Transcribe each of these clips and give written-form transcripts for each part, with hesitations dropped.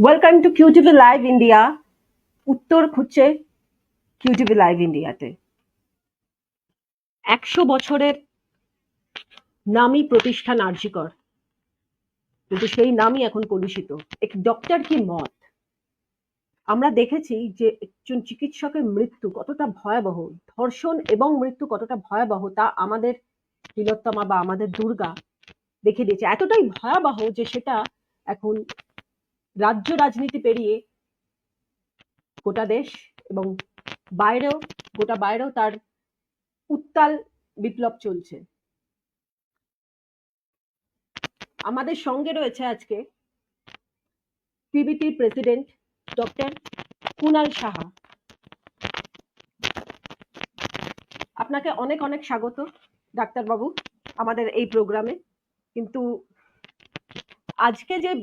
Welcome to QTV live India. উত্তর খুঁজছে কিউটিভি live ইন্ডিয়াতে। 100 বছরের নামী প্রতিষ্ঠান আরজি কর, কিন্তু সেই নামই এখন কলুষিত। এক ডক্টর কি মত। আমরা দেখেছি যে একজন চিকিৎসকের মৃত্যু কতটা ভয়াবহ, ধর্ষণ এবং মৃত্যু কতটা ভয়াবহ তা আমাদের তিলোত্তমা বা আমাদের দুর্গা দেখে দিয়েছে। এতটাই ভয়াবহ যে সেটা এখন রাজ্য রাজনীতি পেরিয়ে গোটা দেশ এবং বাইরেও, গোটা বাইরেও তার উত্তাল বিপ্লব চলছে। আমাদের সঙ্গে রয়েছে আজকে পিবিটির প্রেসিডেন্ট ডক্টর কুনাল সাহা। আপনাকে অনেক অনেক স্বাগত ডাক্তারবাবু আমাদের এই প্রোগ্রামে। কিন্তু আজকে যে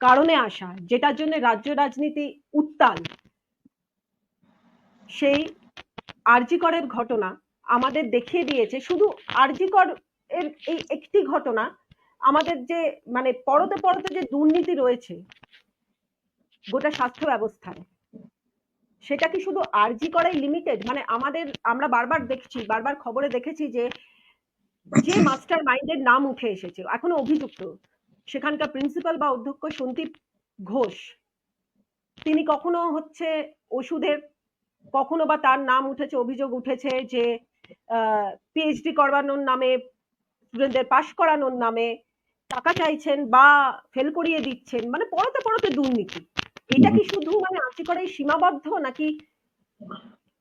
কারণে আসা, যেটার জন্য রাজ্য রাজনীতি উত্তাল, সেই আরজি করের ঘটনা আমাদের দেখিয়ে দিয়েছে। শুধু আরজি কর এর এই একটি ঘটনা, আমাদের যে মানে পরতে পরতে যে দুর্নীতি রয়েছে গোটা স্বাস্থ্য ব্যবস্থায়, সেটা কি শুধু আরজি করাই লিমিটেড? মানে আমরা বারবার দেখছি, বারবার খবরে দেখেছি যে যে মাস্টার মাইন্ডের নাম উঠে এসেছে এখনো অভিযুক্ত, সেখানকার প্রিন্সিপাল বা অধ্যক্ষ সন্দীপ ঘোষ, তিনি কখনো হচ্ছে ওষুধের, কখনো বা তার নাম উঠেছে, অভিযোগ উঠেছে যে পিএইচডি করবানোর নামে, স্টুডেন্টদের পাশ করানোর নামে টাকা চাইছেন বা ফেল করিয়ে দিচ্ছেন। মানে পরতে পরতে দুর্নীতি। এটা কি শুধু মানে আরজি করে সীমাবদ্ধ, নাকি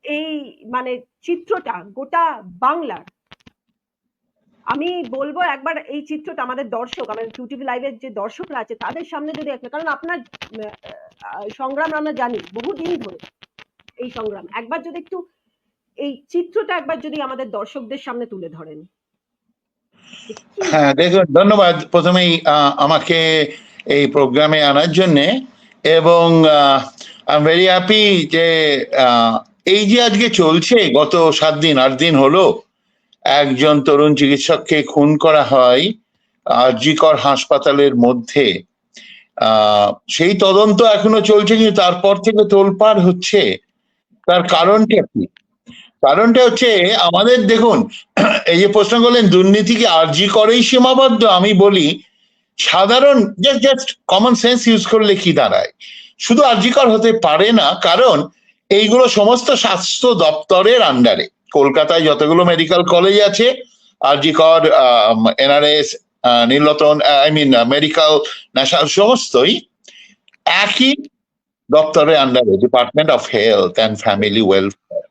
এই মানে চিত্রটা গোটা বাংলার? আমি বলবো একবার এই চিত্রটা আমাদের দর্শক, আমাদের কিউটিভি লাইভের যে দর্শকরা আছে তাদের সামনে যদি একটা, কারণ আপনার সংগ্রাম আমরা জানি বহুদিন ধরে, এই সংগ্রাম একবার যদি একটু এই চিত্রটা একবার যদি আমাদের দর্শকদের সামনে তুলে ধরেন। হ্যাঁ, দেখুন, ধন্যবাদ প্রথমেই আমাকে এই প্রোগ্রামে আনার জন্যে। এবং আই এম ভেরি হ্যাপি যে এই যে আজকে চলছে, গত 7-8 দিন হলো একজন তরুণ চিকিৎসককে খুন করা হয় আরজি কর হাসপাতালের মধ্যে। সেই তদন্ত এখনো চলছে, কিন্তু তারপর থেকে তোলপাড় হচ্ছে। তার কারণটা কি? কারণটা হচ্ছে আমাদের, দেখুন, এই যে প্রশ্ন করলেন দুর্নীতি কি আরজি করেই সীমাবদ্ধ, আমি বলি সাধারণ জাস্ট কমন সেন্স ইউজ করলে কি দাঁড়ায়, শুধু আরজি কর হতে পারে না। কারণ এইগুলো সমস্ত স্বাস্থ্য দপ্তরের আন্ডারে। কলকাতায় যতগুলো মেডিকেল কলেজ আছে, আরজি কর, এনআরএস, নীলরতন, মেডিকেল ন্যাশনাল, সমস্তই একই দপ্তরের আন্ডারে, department of health and family welfare.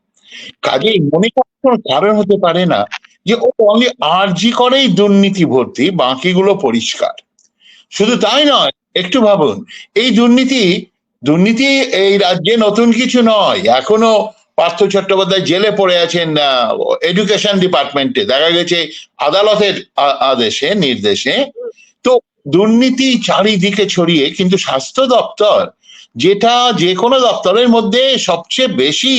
কাজেই মনে করার কারণ হতে পারে না যে ও অনলি আরজি করেই দুর্নীতি ভর্তি, বাকিগুলো পরিষ্কার। শুধু তাই নয়, একটু ভাবুন, এই দুর্নীতি এই রাজ্যে নতুন কিছু নয়। এখনো পার্থ চট্টোপাধ্যায় জেলে পড়ে আছেন এডুকেশন ডিপার্টমেন্টে, দেখা গেছে আদালতের আদেশে, নির্দেশে। তো দুর্নীতি চারিদিকে ছড়িয়ে, কিন্তু স্বাস্থ্য দপ্তর, যেটা যে কোনো দপ্তরের মধ্যে সবচেয়ে বেশি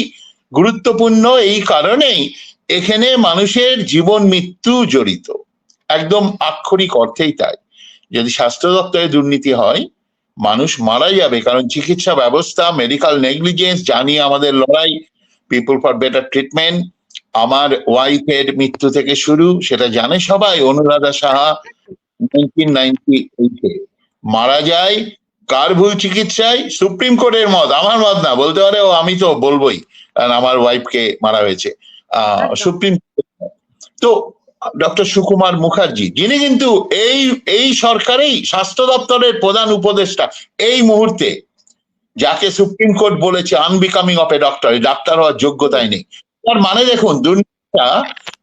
গুরুত্বপূর্ণ, এই কারণেই এখানে মানুষের জীবন মৃত্যু জড়িত, একদম আক্ষরিক অর্থেই তাই। যদি স্বাস্থ্য দপ্তরে দুর্নীতি হয়, মানুষ মারা যাবে। কারণ চিকিৎসা ব্যবস্থা, মেডিকেল নেগলিজেন্স, জানি আমাদের লড়াই, পিপল ফর বেটার ট্রিটমেন্ট, আমার ওয়াইফের মৃত্যু থেকে শুরু, সেটা জানে সবাই। অনুরাধা সাহা 1998-এ মারা যায়। কার ভুল চিকিৎসায়? সুপ্রিম কোর্টের মত, আমার মত না। বলতে পারে ও, আমি তো বলবোই, কারণ আমার ওয়াইফকে মারা হয়েছে সুপ্রিম কোর্ট। তো ডক্টর সুকুমার মুখার্জি, যিনি কিন্তু এই সরকারেই স্বাস্থ্য দপ্তরের প্রধান উপদেষ্টা এই মুহূর্তে, যাকে সুপ্রিম কোর্ট বলেছে unbecoming of a doctor, doctor হওয়ার যোগ্যতাই নেই। তার মানে দেখুন, দুর্নীতিটা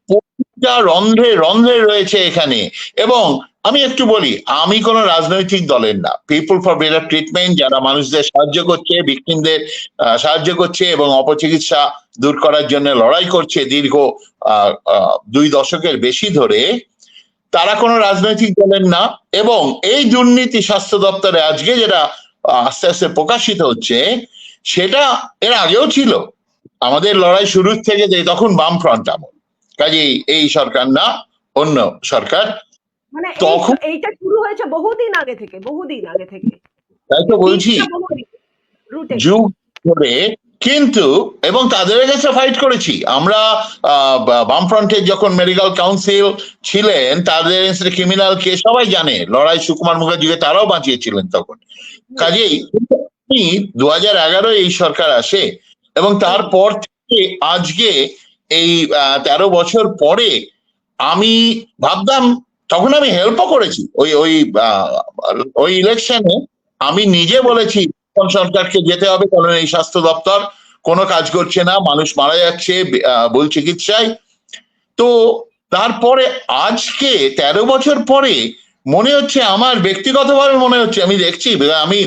প্রতিটা রন্ধ্রে রন্ধ্রে রয়েছে এখানে। এবং আমি একটু বলি, আমি কোন রাজনৈতিক দলের না। পিপল ফর বেটার ট্রিটমেন্ট, যারা মানুষদের সাহায্য করছে, ভিকটিমদের সাহায্য করছে এবং অপচিকিৎসা দূর করার জন্য লড়াই করছে দীর্ঘ 2 দশকের বেশি ধরে, তারা কোনো রাজনৈতিক দলের না। এবং এই দুর্নীতি স্বাস্থ্য দপ্তরে আজকে যেটা আস্তে আস্তে প্রকাশিত হচ্ছে, সেটা এর আগেও ছিল। আমাদের লড়াই শুরুর থেকে, তখন বামফ্রন্ট আমল, কাজেই এই সরকার না, অন্য সরকার। মানে এইটা শুরু হয়েছে বহুদিন আগে থেকে, বহুদিন আগে থেকে। তাই তো বলছি রুটে যুগ ধরে, কিন্তু এবং তাদের কাছে ফাইট করেছি আমরা। বামফ্রন্টের যখন মেডিকেল কাউন্সিল ছিলেন, তাদের ক্রিমিনাল কেস সবাই জানে, লড়াই সুকুমার মুখার্জিকে তারাও বাঁচিয়েছিলেন তখন। কাজেই 2011 এই সরকার আসে এবং তারপর থেকে আজকে এই 13 বছর পরে আমি ভাবতাম, তখন আমি হেল্পও করেছি ওই ওই ওই ইলেকশনে। আমি নিজে বলেছি সরকারকে যেতে হবে, কারণ এই স্বাস্থ্য দপ্তর কোনো কাজ করছে না, মানুষ মারা যাচ্ছে ভুল চিকিৎসায়। তো তারপরে আজকে 13 বছর পরে মনে হচ্ছে, আমার ব্যক্তিগতভাবে মনে হচ্ছে, আমি দেখছি, আমি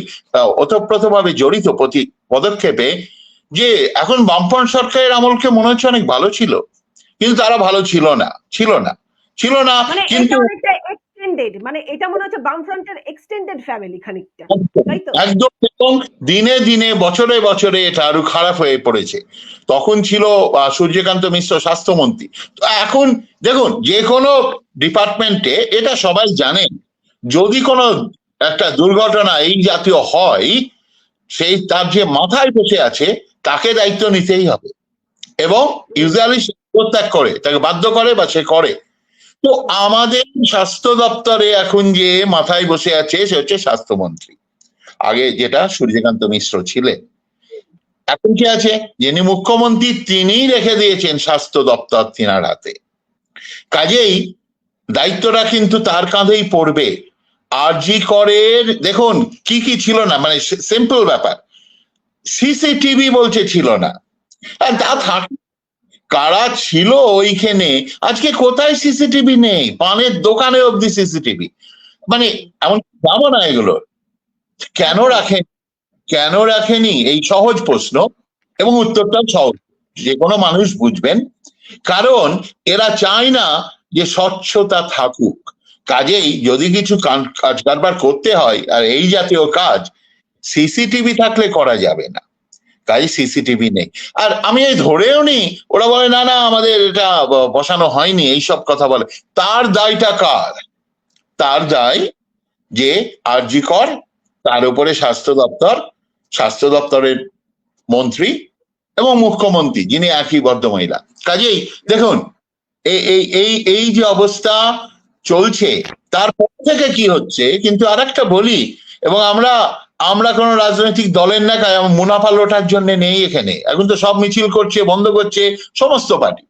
ওতপ্রোতভাবে জড়িত প্রতি পদক্ষেপে, যে এখন বামফ্রন্ট সরকারের আমলকে মনে হচ্ছে অনেক ভালো ছিল, কিন্তু তারা ভালো ছিল না। মানে কিন্তু মানে এটা মনে হচ্ছে বামফ্রন্টের এক্সটেন্ডেড ফ্যামিলি খানিকটা, তাই তো? একদম। এবং দিনে দিনে বছরে বছরে এটা আরো খারাপ হয়ে পড়েছে। তখন ছিল সূর্যকান্ত মিশ্র স্বাস্থ্যমন্ত্রী। তো এখন দেখুন, যে কোনো ডিপার্টমেন্টে এটা সবাই জানেন, যদি কোনো একটা দুর্ঘটনা এই জাতীয় হয়, সেই তার যে মাথায় বসে আছে তাকে দায়িত্ব নিতেই হবে, এবং ইউজুয়ালি সে পদত্যাগ করে, তাকে বাধ্য করে বা সে করে। তো আমাদের স্বাস্থ্য দপ্তরে এখন যে মাথায় বসে আছে সে হচ্ছে স্বাস্থ্যমন্ত্রী, আগে যেটা সূর্যকান্ত মিশ্র ছিলেন। এখন কি আছে, যিনি মুখ্যমন্ত্রী তিনিই রেখে দিয়েছেন স্বাস্থ্য দপ্তর তিনার হাতে। কাজেই দায়িত্বটা কিন্তু তার কাঁধেই পড়বে। আরজি করের দেখুন কি কি ছিল না, মানে সিম্পল ব্যাপার, সিসিটিভি বলছে ছিল না, আর তা থাকে, কারা ছিল ওইখানে, আজকে কোথায় সিসিটিভি নেই, পানের দোকানে অব্দি সিসিটিভি, মানে এমন যাবো না এগুলো কেন রাখেনি, এই সহজ প্রশ্ন, এবং উত্তরটাও সহজ, যে কোনো মানুষ বুঝবেন। কারণ এরা চায় না যে স্বচ্ছতা থাকুক। কাজেই যদি কিছু কাজ কারবার করতে হয়, আর এই জাতীয় কাজ, সিসিটিভি থাকলে করা যাবে না। কাজে সিসিটিভি নেই। আর আমি এই ধরেও নি, ওরা বলে না না আমাদের এটা বসানো হয়নি, এইসব কথা বলে। তার দায়টা কার? তার দায় যে আরজি কর, তার উপরে স্বাস্থ্য দপ্তরের মন্ত্রী এবং মুখ্যমন্ত্রী, যিনি একই ভদ্রমহিলা। কাজেই দেখুন, এই যে অবস্থা চলছে, তারপর থেকে কি হচ্ছে। কিন্তু আর একটা বলি, এবং আমরা কোন রাজনৈতিক দলের না, মুনাফা লোটার জন্য নেই এখানে। এখন তো সব মিছিল করছে, বন্ধ করছে সমস্ত পার্টি,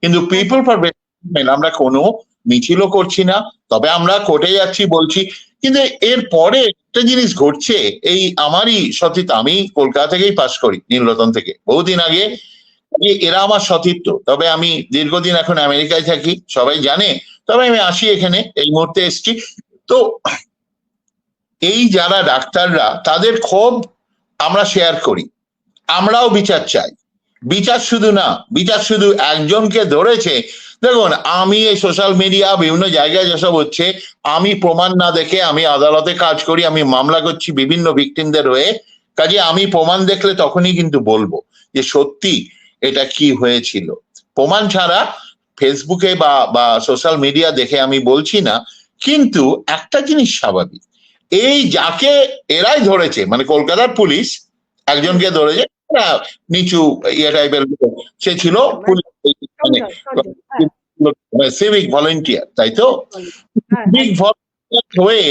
কিন্তু পিপল ফর বেটারমেন্ট আমরা কোনো মিছিলও করছি না। তবে আমরা কোর্টে যাচ্ছি বলছি, কিন্তু এর পরে একটা জিনিস ঘটছে। এই আমারই সতীর্থ, আমি কলকাতা থেকেই পাশ করি, নীলরতন থেকে বহুদিন আগে। এরা আমার সতীর্থ, তবে আমি দীর্ঘদিন এখন আমেরিকায় থাকি, সবাই জানে। তবে আমি আসি এখানে, এই মুহূর্তে এসছি। তো এই যারা ডাক্তাররা, তাদের ক্ষোভ আমরা শেয়ার করি, আমরাও বিচার চাই। বিচার শুধু একজনকে ধরেছে। দেখুন, আমি এই সোশ্যাল মিডিয়া বিভিন্ন জায়গায় যেসব হচ্ছে, আমি প্রমাণ না দেখে, আমি আদালতে কাজ করি, আমি মামলা করছি বিভিন্ন ভিকটিমদের হয়ে। কাজে আমি প্রমাণ দেখলে তখনই কিন্তু বলবো যে সত্যি এটা কি হয়েছিল। প্রমাণ ছাড়া ফেসবুকে বা সোশ্যাল মিডিয়া দেখে আমি বলছি না। কিন্তু একটা জিনিস স্বাভাবিক, এই যাকে এরাই ধরেছে, মানে কলকাতার পুলিশ একজনকে ধরেছে, নিচু ইয়ে টাইপের, সে ছিল সিভিক ভলেন্টিয়ার, তাই তো? সিভিক ভলেন্টিয়ার হয়ে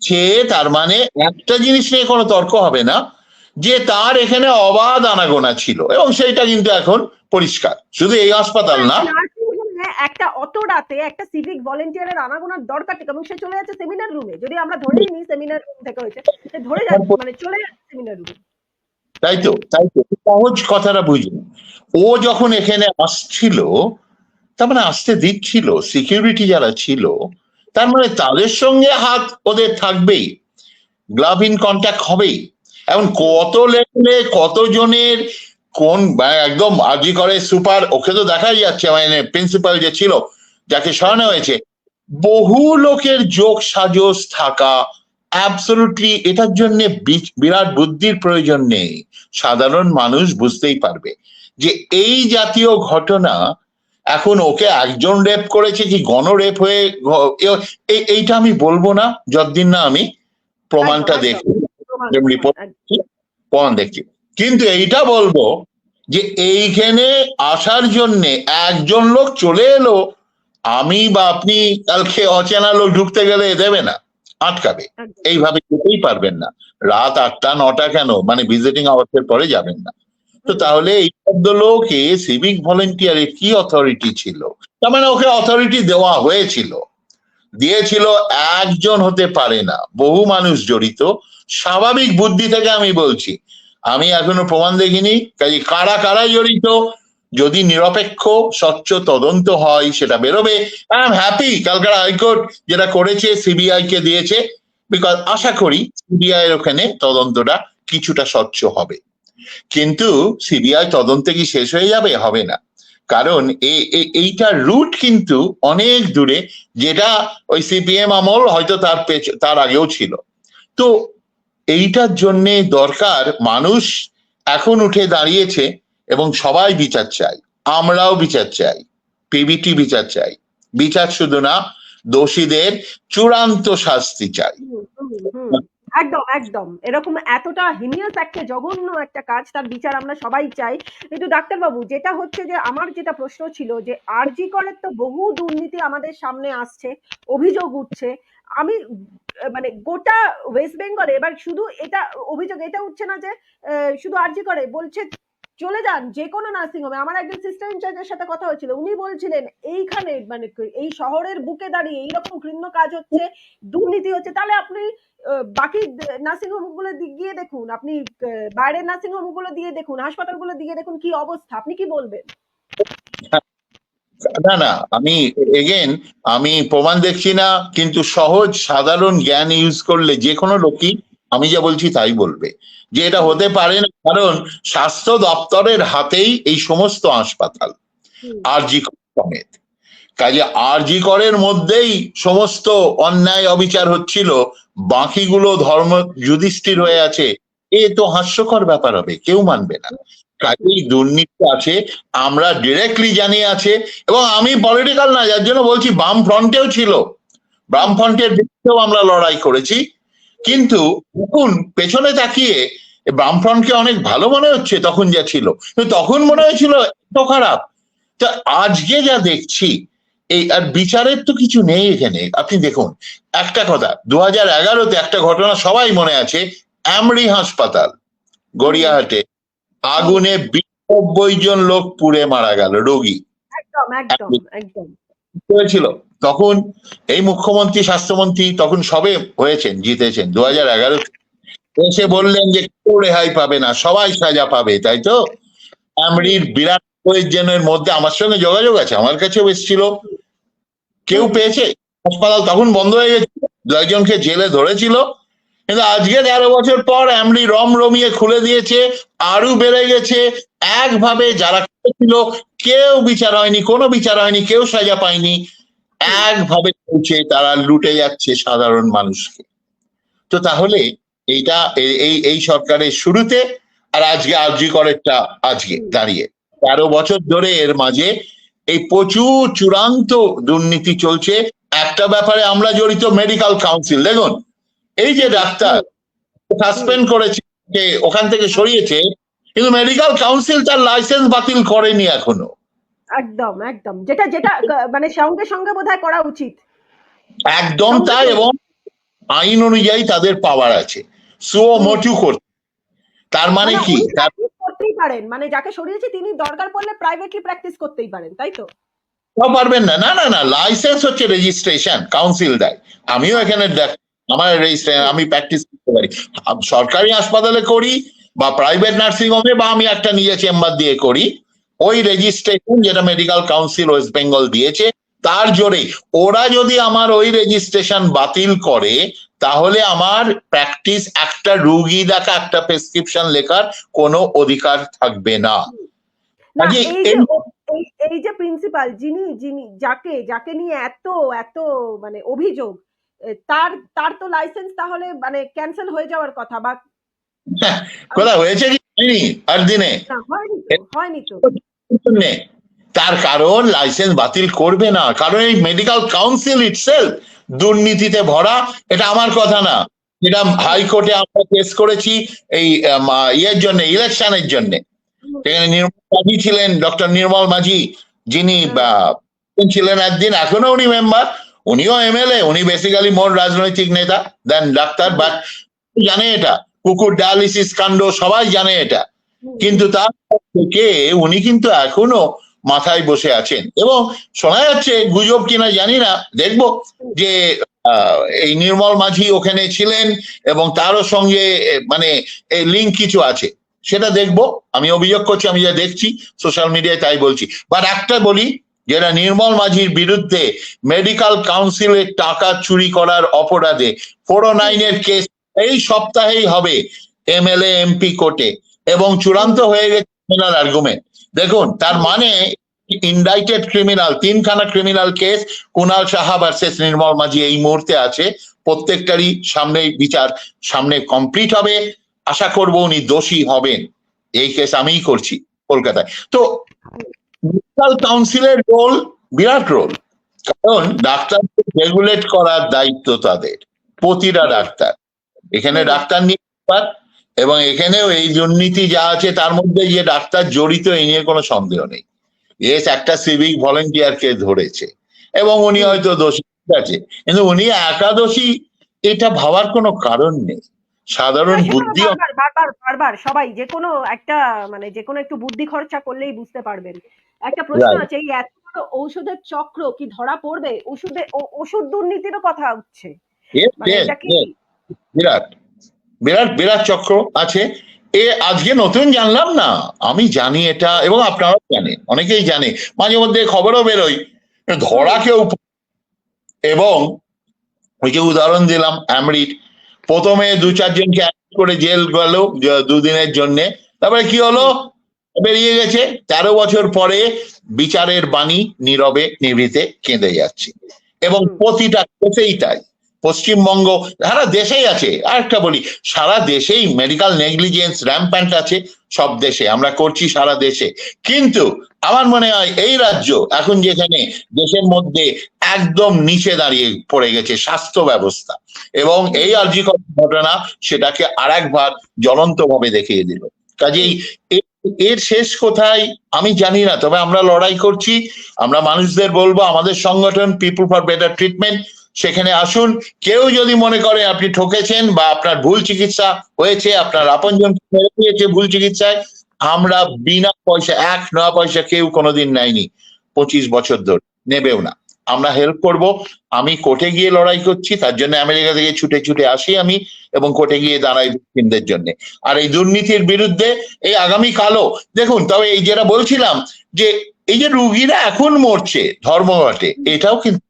সে, তার মানে একটা জিনিস নিয়ে কোনো তর্ক হবে না, যে তার এখানে অবাধ আনাগোনা ছিল, এবং সেইটা কিন্তু এখন পরিষ্কার। শুধু এই হাসপাতাল না, একটা অত রাতে একটা সিভিক ভলেন্টিয়ারের আনাগোনার দরকার থেকে, এবং সে চলে যাচ্ছে সেমিনার রুমে। যদি আমরা ধরেই নিই সেমিনার রুম থেকে হয়েছে, সে ধরে যাচ্ছে, মানে চলে যাচ্ছে সেমিনার রুমে। তাই তো সহজ কথাটা বুঝুন। ও যখন এখানে আসছিল, তার মানে আসতে দিচ্ছিল, সিকিউরিটি যারা ছিল, তার মানে তাদের সঙ্গে হাত ওদের থাকবেই, গ্লাভ ইন কন্ট্যাক্ট হবেই। এখন কত লেভেলে কতজনের কোন একদম আরজি করে সুপার, ওকে তো দেখাই যাচ্ছে, মানে প্রিন্সিপাল যে ছিল, যাকে সরানো হয়েছে, বহু লোকের যোগ সাজস থাকা অ্যাবসলিউটলি, এটার জন্য বিরাট বুদ্ধির প্রয়োজন নেই। সাধারণ মানুষ বুঝতেই পারবে যে এই জাতীয় ঘটনা, এখন ওকে একজন রেপ করেছে কি গণরেপ হয়ে, এইটা আমি বলবো না যতদিন না আমি প্রমাণটা দেখি। রিপোর্ট প্রমাণ দেখছি। কিন্তু এইটা বলবো যে এইখানে আসার জন্য একজন লোক চলে এলো, আমি বা আপনি কালকে অচেনা লোক ঢুকতে গেলে দেবে না, আটকাবে। এইভাবে যেতেই পারবেন না, রাত 8টা 9টা কেন, মানে ভিজিটিং আওয়ার্সের পরে যাবেন না। তো তাহলে এই লোকে সিভিক ভলেন্টিয়ারের কি অথরিটি ছিল? তার মানে ওকে অথরিটি দেওয়া হয়েছিল, দিয়েছিল। একজন হতে পারে না, বহু মানুষ জড়িত। স্বাভাবিক বুদ্ধি থেকে আমি বলছি, আমি এখনো প্রমাণ দেখিনি, কাজে কারা কারা জড়িত যদি নিরপেক্ষ স্বচ্ছ তদন্ত হয় সেটা বেরোবে। I am happy Calcutta high court যেটা করেছে সিবিআই কে দিয়েছে, বিকজ আশা করি সিবিআই এর ওখানে তদন্তটা কিছুটা স্বচ্ছ হবে। কিন্তু সিবিআই তদন্তে কি শেষ হয়ে যাবে? হবে না, কারণ এইটার রুট কিন্তু অনেক দূরে, যেটা ওই সিপিএম আমল হয়তো তার আগেও ছিল। তো এইটার জন্যে দরকার, মানুষ এখন উঠে দাঁড়িয়েছে এবং সবাই বিচার চাই, আমরাও বিচার চাই, পিবিটি বিচার চাই। বিচার শুধু না, দোষীদের চূড়ান্ত শাস্তি চাই। একদম একদম, এরকম এতটা হিনিয়াস একটা জঘন্য একটা কাজ, তার বিচার আমরা সবাই চাই। কিন্তু ডাক্তারবাবু, যেটা হচ্ছে যে আমার যেটা প্রশ্ন ছিল যে আরজি করের তো বহু দুর্নীতি আমাদের সামনে আসছে, অভিযোগ উঠছে। আমি মানে গোটা ওয়েস্ট বেঙ্গলে এবার শুধু এটা অভিযোগ এটা উঠছে না যে শুধু আরজি করে, বলছে চলে যান যে কোনো নার্সিং হোমে। আমার একজন সিস্টার ইনচার্জের সাথে কথা হয়েছিল, উনি বলছিলেন এইখানে মানে এই শহরের বুকে দাঁড়িয়ে এইরকম ঘৃণ্য কাজ হচ্ছে, দুর্নীতি হচ্ছে, তাহলে আপনি বাকি নার্সিং হোম গুলো গিয়ে দেখুন, আপনি বাইরের নার্সিং হোম গুলো দিয়ে দেখুন, হাসপাতালগুলো দিয়ে দেখুন কি অবস্থা। আপনি কি বলবেন? না না, আমি প্রমাণ দেখছি না, কিন্তু সহজ সাধারণ জ্ঞান ইউজ করলে যে কোনো লোকই আমি যা বলছি তাই বলবে যে এটা হতে পারে না, কারণ স্বাস্থ্য দপ্তরের হাতেই এই সমস্ত হাসপাতাল, আরজি সমেত। কাজে আরজি করের মধ্যেই সমস্ত অন্যায় অবিচার হচ্ছিল, বাকিগুলো ধর্ম যুধিষ্ঠির হয়ে আছে, এ তো হাস্যকর ব্যাপার হবে, কেউ মানবে না। কাজেই দুর্নীতি আছে, আমরা ডিরেক্টলি জানি আছে, এবং আমি পলিটিক্যাল না, যার জন্য বলছি বাম ফ্রন্টেও ছিল, বাম ফ্রন্টের বিরুদ্ধেও আমরা লড়াই করেছি। কিন্তু এখন পেছনে তাকিয়ে বাম ফ্রন্টকে অনেক ভালো মনে হচ্ছে, তখন যা ছিল, তখন মনে হয়েছিল এত খারাপ। তা আজকে যা দেখছি, এই আর বিচারের তো কিছু নেই এখানে। আপনি দেখুন একটা কথা, 2011-তে একটা ঘটনা সবাই মনে আছে, অ্যামরি হাসপাতাল গড়িয়াহাটে আগুনে 92 জন লোক পুড়ে মারা গেল, রোগী হয়েছিল। তখন এই মুখ্যমন্ত্রী স্বাস্থ্যমন্ত্রী তখন সবে হয়েছেন, জিতেছেন 2011-তে, এসে বললেন যে কেউ রেহাই পাবে না, সবাই সাজা পাবে, তাই তো? অ্যামরির বিরাট জনের মধ্যে আমার সঙ্গে যোগাযোগ আছে, আমার কাছেও এসেছিল, কেউ পেয়েছে? হাসপাতাল তখন বন্ধ হয়ে গেছে, 2 জনকে জেলে ধরেছিল। কিন্তু আজকে 13 বছর পর অ্যামরি রমিয়ে খুলে দিয়েছে, আরো বেড়ে গেছে। একভাবে যারা ছিল কেউ বিচার হয়নি, কোনো বিচার হয়নি, কেউ সাজা পায়নি, একভাবে চলছে, তারা লুটে যাচ্ছে সাধারণ মানুষকে। তো তাহলে এইটা এই সরকারের শুরুতে, আর আজকে আরজি করেরটা আজকে দাঁড়িয়ে 13 বছর ধরে এর মাঝে এই প্রচুর চূড়ান্ত দুর্নীতি চলছে। একটা ব্যাপারে আমরা জড়িত, মেডিকেল কাউন্সিল। দেখুন, এই যে ডাক্তার সাসপেন্ড করেছে, ওখান থেকে সরিয়েছে, কিন্তু মেডিকেল কাউন্সিল তার লাইসেন্স বাতিল করেনি এখনো। একদম একদম, যেটা যেটা মানে সঙ্গে সঙ্গে বোধহয় করা উচিত। একদম তাই, এবং আইন অনুযায়ী তাদের পাওয়ার আছে সো মোটু করতে। তার মানে কি, করতেই পারেন, মানে যাকে সরিয়েছে তিনি দরকার পড়লে প্রাইভেটলি প্র্যাকটিস করতেই পারেন, তাই তো? পারবেন না, না না না, লাইসেন্স হচ্ছে রেজিস্ট্রেশন, কাউন্সিল দেয়। আমিও এখানে আমার রেজিস্ট্রেশন, আমি প্র্যাকটিস করতে পারি, সরকারি হাসপাতালে করি বা প্রাইভেট নার্সিং হোমে, বা আমি একটা নিজে চেম্বার দিয়ে করি, ওই রেজিস্ট্রেশন যেটা মেডিকেল কাউন্সিল ওয়েস্ট বেঙ্গল দিয়েছে তার জোরে। ওরা যদি আমার ওই রেজিস্ট্রেশন বাতিল করে, তাহলে আমার প্র্যাকটিস, একটা রুগী দেখা, একটা প্রেসক্রিপশন লেখার কোনো অধিকার থাকবে না। এই যে প্রিন্সিপাল যিনি যাকে নিয়ে এত এত মানে অভিযোগ, তার তো লাইসেন্স তাহলে মানে ক্যান্সেল হয়ে যাওয়ার কথা, বা কথা হয়েছে কি হয়নি আর দিনে? হয়নি তো। তার কারণ লাইসেন্স বাতিল করবে না, কারণ এই মেডিকেল কাউন্সিল ইটসেলফ দুর্নীতিতে ভরা। এটা আমার কথা না, যেটা হাইকোর্টে আমরা কেস করেছি এই ইয়ের জন্য, ইলেকশনের জন্য। সেখানে নির্মল মাঝি ছিলেন, ডক্টর নির্মল মাঝি, যিনি ছিলেন একদিন, এখনো উনি মেম্বার, উনিও এমএলএ, উনি বেসিক্যালি মোর রাজনৈতিক নেতা দেন ডাক্তার। বাট জানে এটা, কুকুর ডায়ালিসিস কাণ্ড সবাই জানে এটা, কিন্তু তার থেকে উনি কিন্তু এখনো মাথায় বসে আছেন। এবং শোনা যাচ্ছে, গুজব কিনা জানি না, দেখবো, যে এই নির্মল মাঝি ওখানে ছিলেন এবং তারও সঙ্গে মানে এই লিঙ্ক কিছু আছে, সেটা দেখবো। আমি অভিযোগ করছি, আমি যা দেখছি সোশ্যাল মিডিয়ায় তাই বলছি। বাট একটা বলি, যেটা নির্মল মাঝির বিরুদ্ধে মেডিকেল কাউন্সিলের টাকা চুরি করার অপরাধে 409 এর কেস এই সপ্তাহেই হবে এমএলএ এমপি কোর্টে, এবং চূড়ান্ত হয়ে গেছে ক্রিমিনাল আর্গুমেন্ট। দেখুন, তার মানে ইনডাইটেড ক্রিমিনাল, 3খানা criminal case Kunal Saha versus Nirmal Majhi এই মুহূর্তে আছে। প্রত্যেকটারই সামনে বিচার সামনে কমপ্লিট হবে। আশা করব উনি দোষী হবেন। এই কেস আমিই করছি কলকাতায়। তো মেডিকেল কাউন্সিলের রোল বিরাট রোল, কারণ ডাক্তার রেগুলেট করার দায়িত্ব তাদের, প্রতিটা ডাক্তার। এখানে ডাক্তার নিয়ে, এবং এখানেও এই দুর্নীতি যা আছে তার মধ্যে যে ডাক্তার জড়িত এই নিয়ে কোনো সন্দেহ নেই। এস একটা সিভিক ভলেন্টিয়ারকে ধরেছে এবং উনি হয়তো দোষী আছে, কিন্তু উনি একাদশী এটা ভাবার কোনো কারণ নেই। সাধারণ বুদ্ধি, বারবার সবাই যে কোনো একটা মানে যে কোনো একটু বুদ্ধি খরচা করলেই বুঝতে পারবেন। একটা প্রশ্ন আছে, এই এত বড় ঔষধের চক্র কি ধরা পড়বে? ওষুধ দুর্নীতিরও কথা উঠছে, মানে এটা কি বিরাট বিরাট বিরাট চক্র আছে। আজকে নতুন জানলাম না, আমি জানি এটা, এবং আপনারাও জানেন, অনেকেই জানে, মাঝে মধ্যে খবরও বেরোয়, ধরা কেউ। এবং ওই যে উদাহরণ দিলাম অ্যামরিট, প্রথমে 2-4 জনকে করে জেল গেল 2 দিনের জন্য, তারপরে কি হলো, বেরিয়ে গেছে। 13 বছর পরে বিচারের বাণী নীরবে নিভৃতে কেঁদে যাচ্ছে। এবং প্রতিটা কেসেই তাই। পশ্চিমবঙ্গ, সারা দেশেই আছে। আরেকটা বলি, সারা দেশেই মেডিকেল নেগলিজেন্স র্যাম্প্যান্ট আছে, সব দেশে আমরা করছি, সারা দেশে। কিন্তু আমার মনে হয় এই রাজ্য এখন যেখানে দেশের মধ্যে একদম নিচে দাঁড়িয়ে পড়ে গেছে স্বাস্থ্য ব্যবস্থা, এবং এই আরজি ঘটনা সেটাকে আরেকবার জ্বলন্ত ভাবে দেখিয়ে দিল। কাজেই এর শেষ কোথায় আমি জানি না, তবে আমরা লড়াই করছি। আমরা মানুষদের বলবো, আমাদের সংগঠন পিপল ফর বেটার ট্রিটমেন্ট, সেখানে আসুন। কেউ যদি মনে করে আপনি ঠকেছেন বা আপনার ভুল চিকিৎসা হয়েছে, আপনার আপনজন মেরে দিয়েছে ভুল চিকিৎসায়, আমরা বিনা পয়সা, 1 নয়া পয়সা কেউ কোনোদিন নেয়নি 25 বছর ধরে, নেবেও না। আমরা হেল্প করব। আমি কোর্টে গিয়ে লড়াই করছি, তার জন্য আমেরিকা থেকে ছুটে ছুটে আসি আমি, এবং কোর্টে গিয়ে দাঁড়াই ভিকটিমদের জন্য। আর এই দুর্নীতির বিরুদ্ধে এই আগামী কালও দেখুন। তবে এই যেটা বলছিলাম, যে এই যে রুগীরা এখন মরছে ধর্মঘটে, এটাও কিন্তু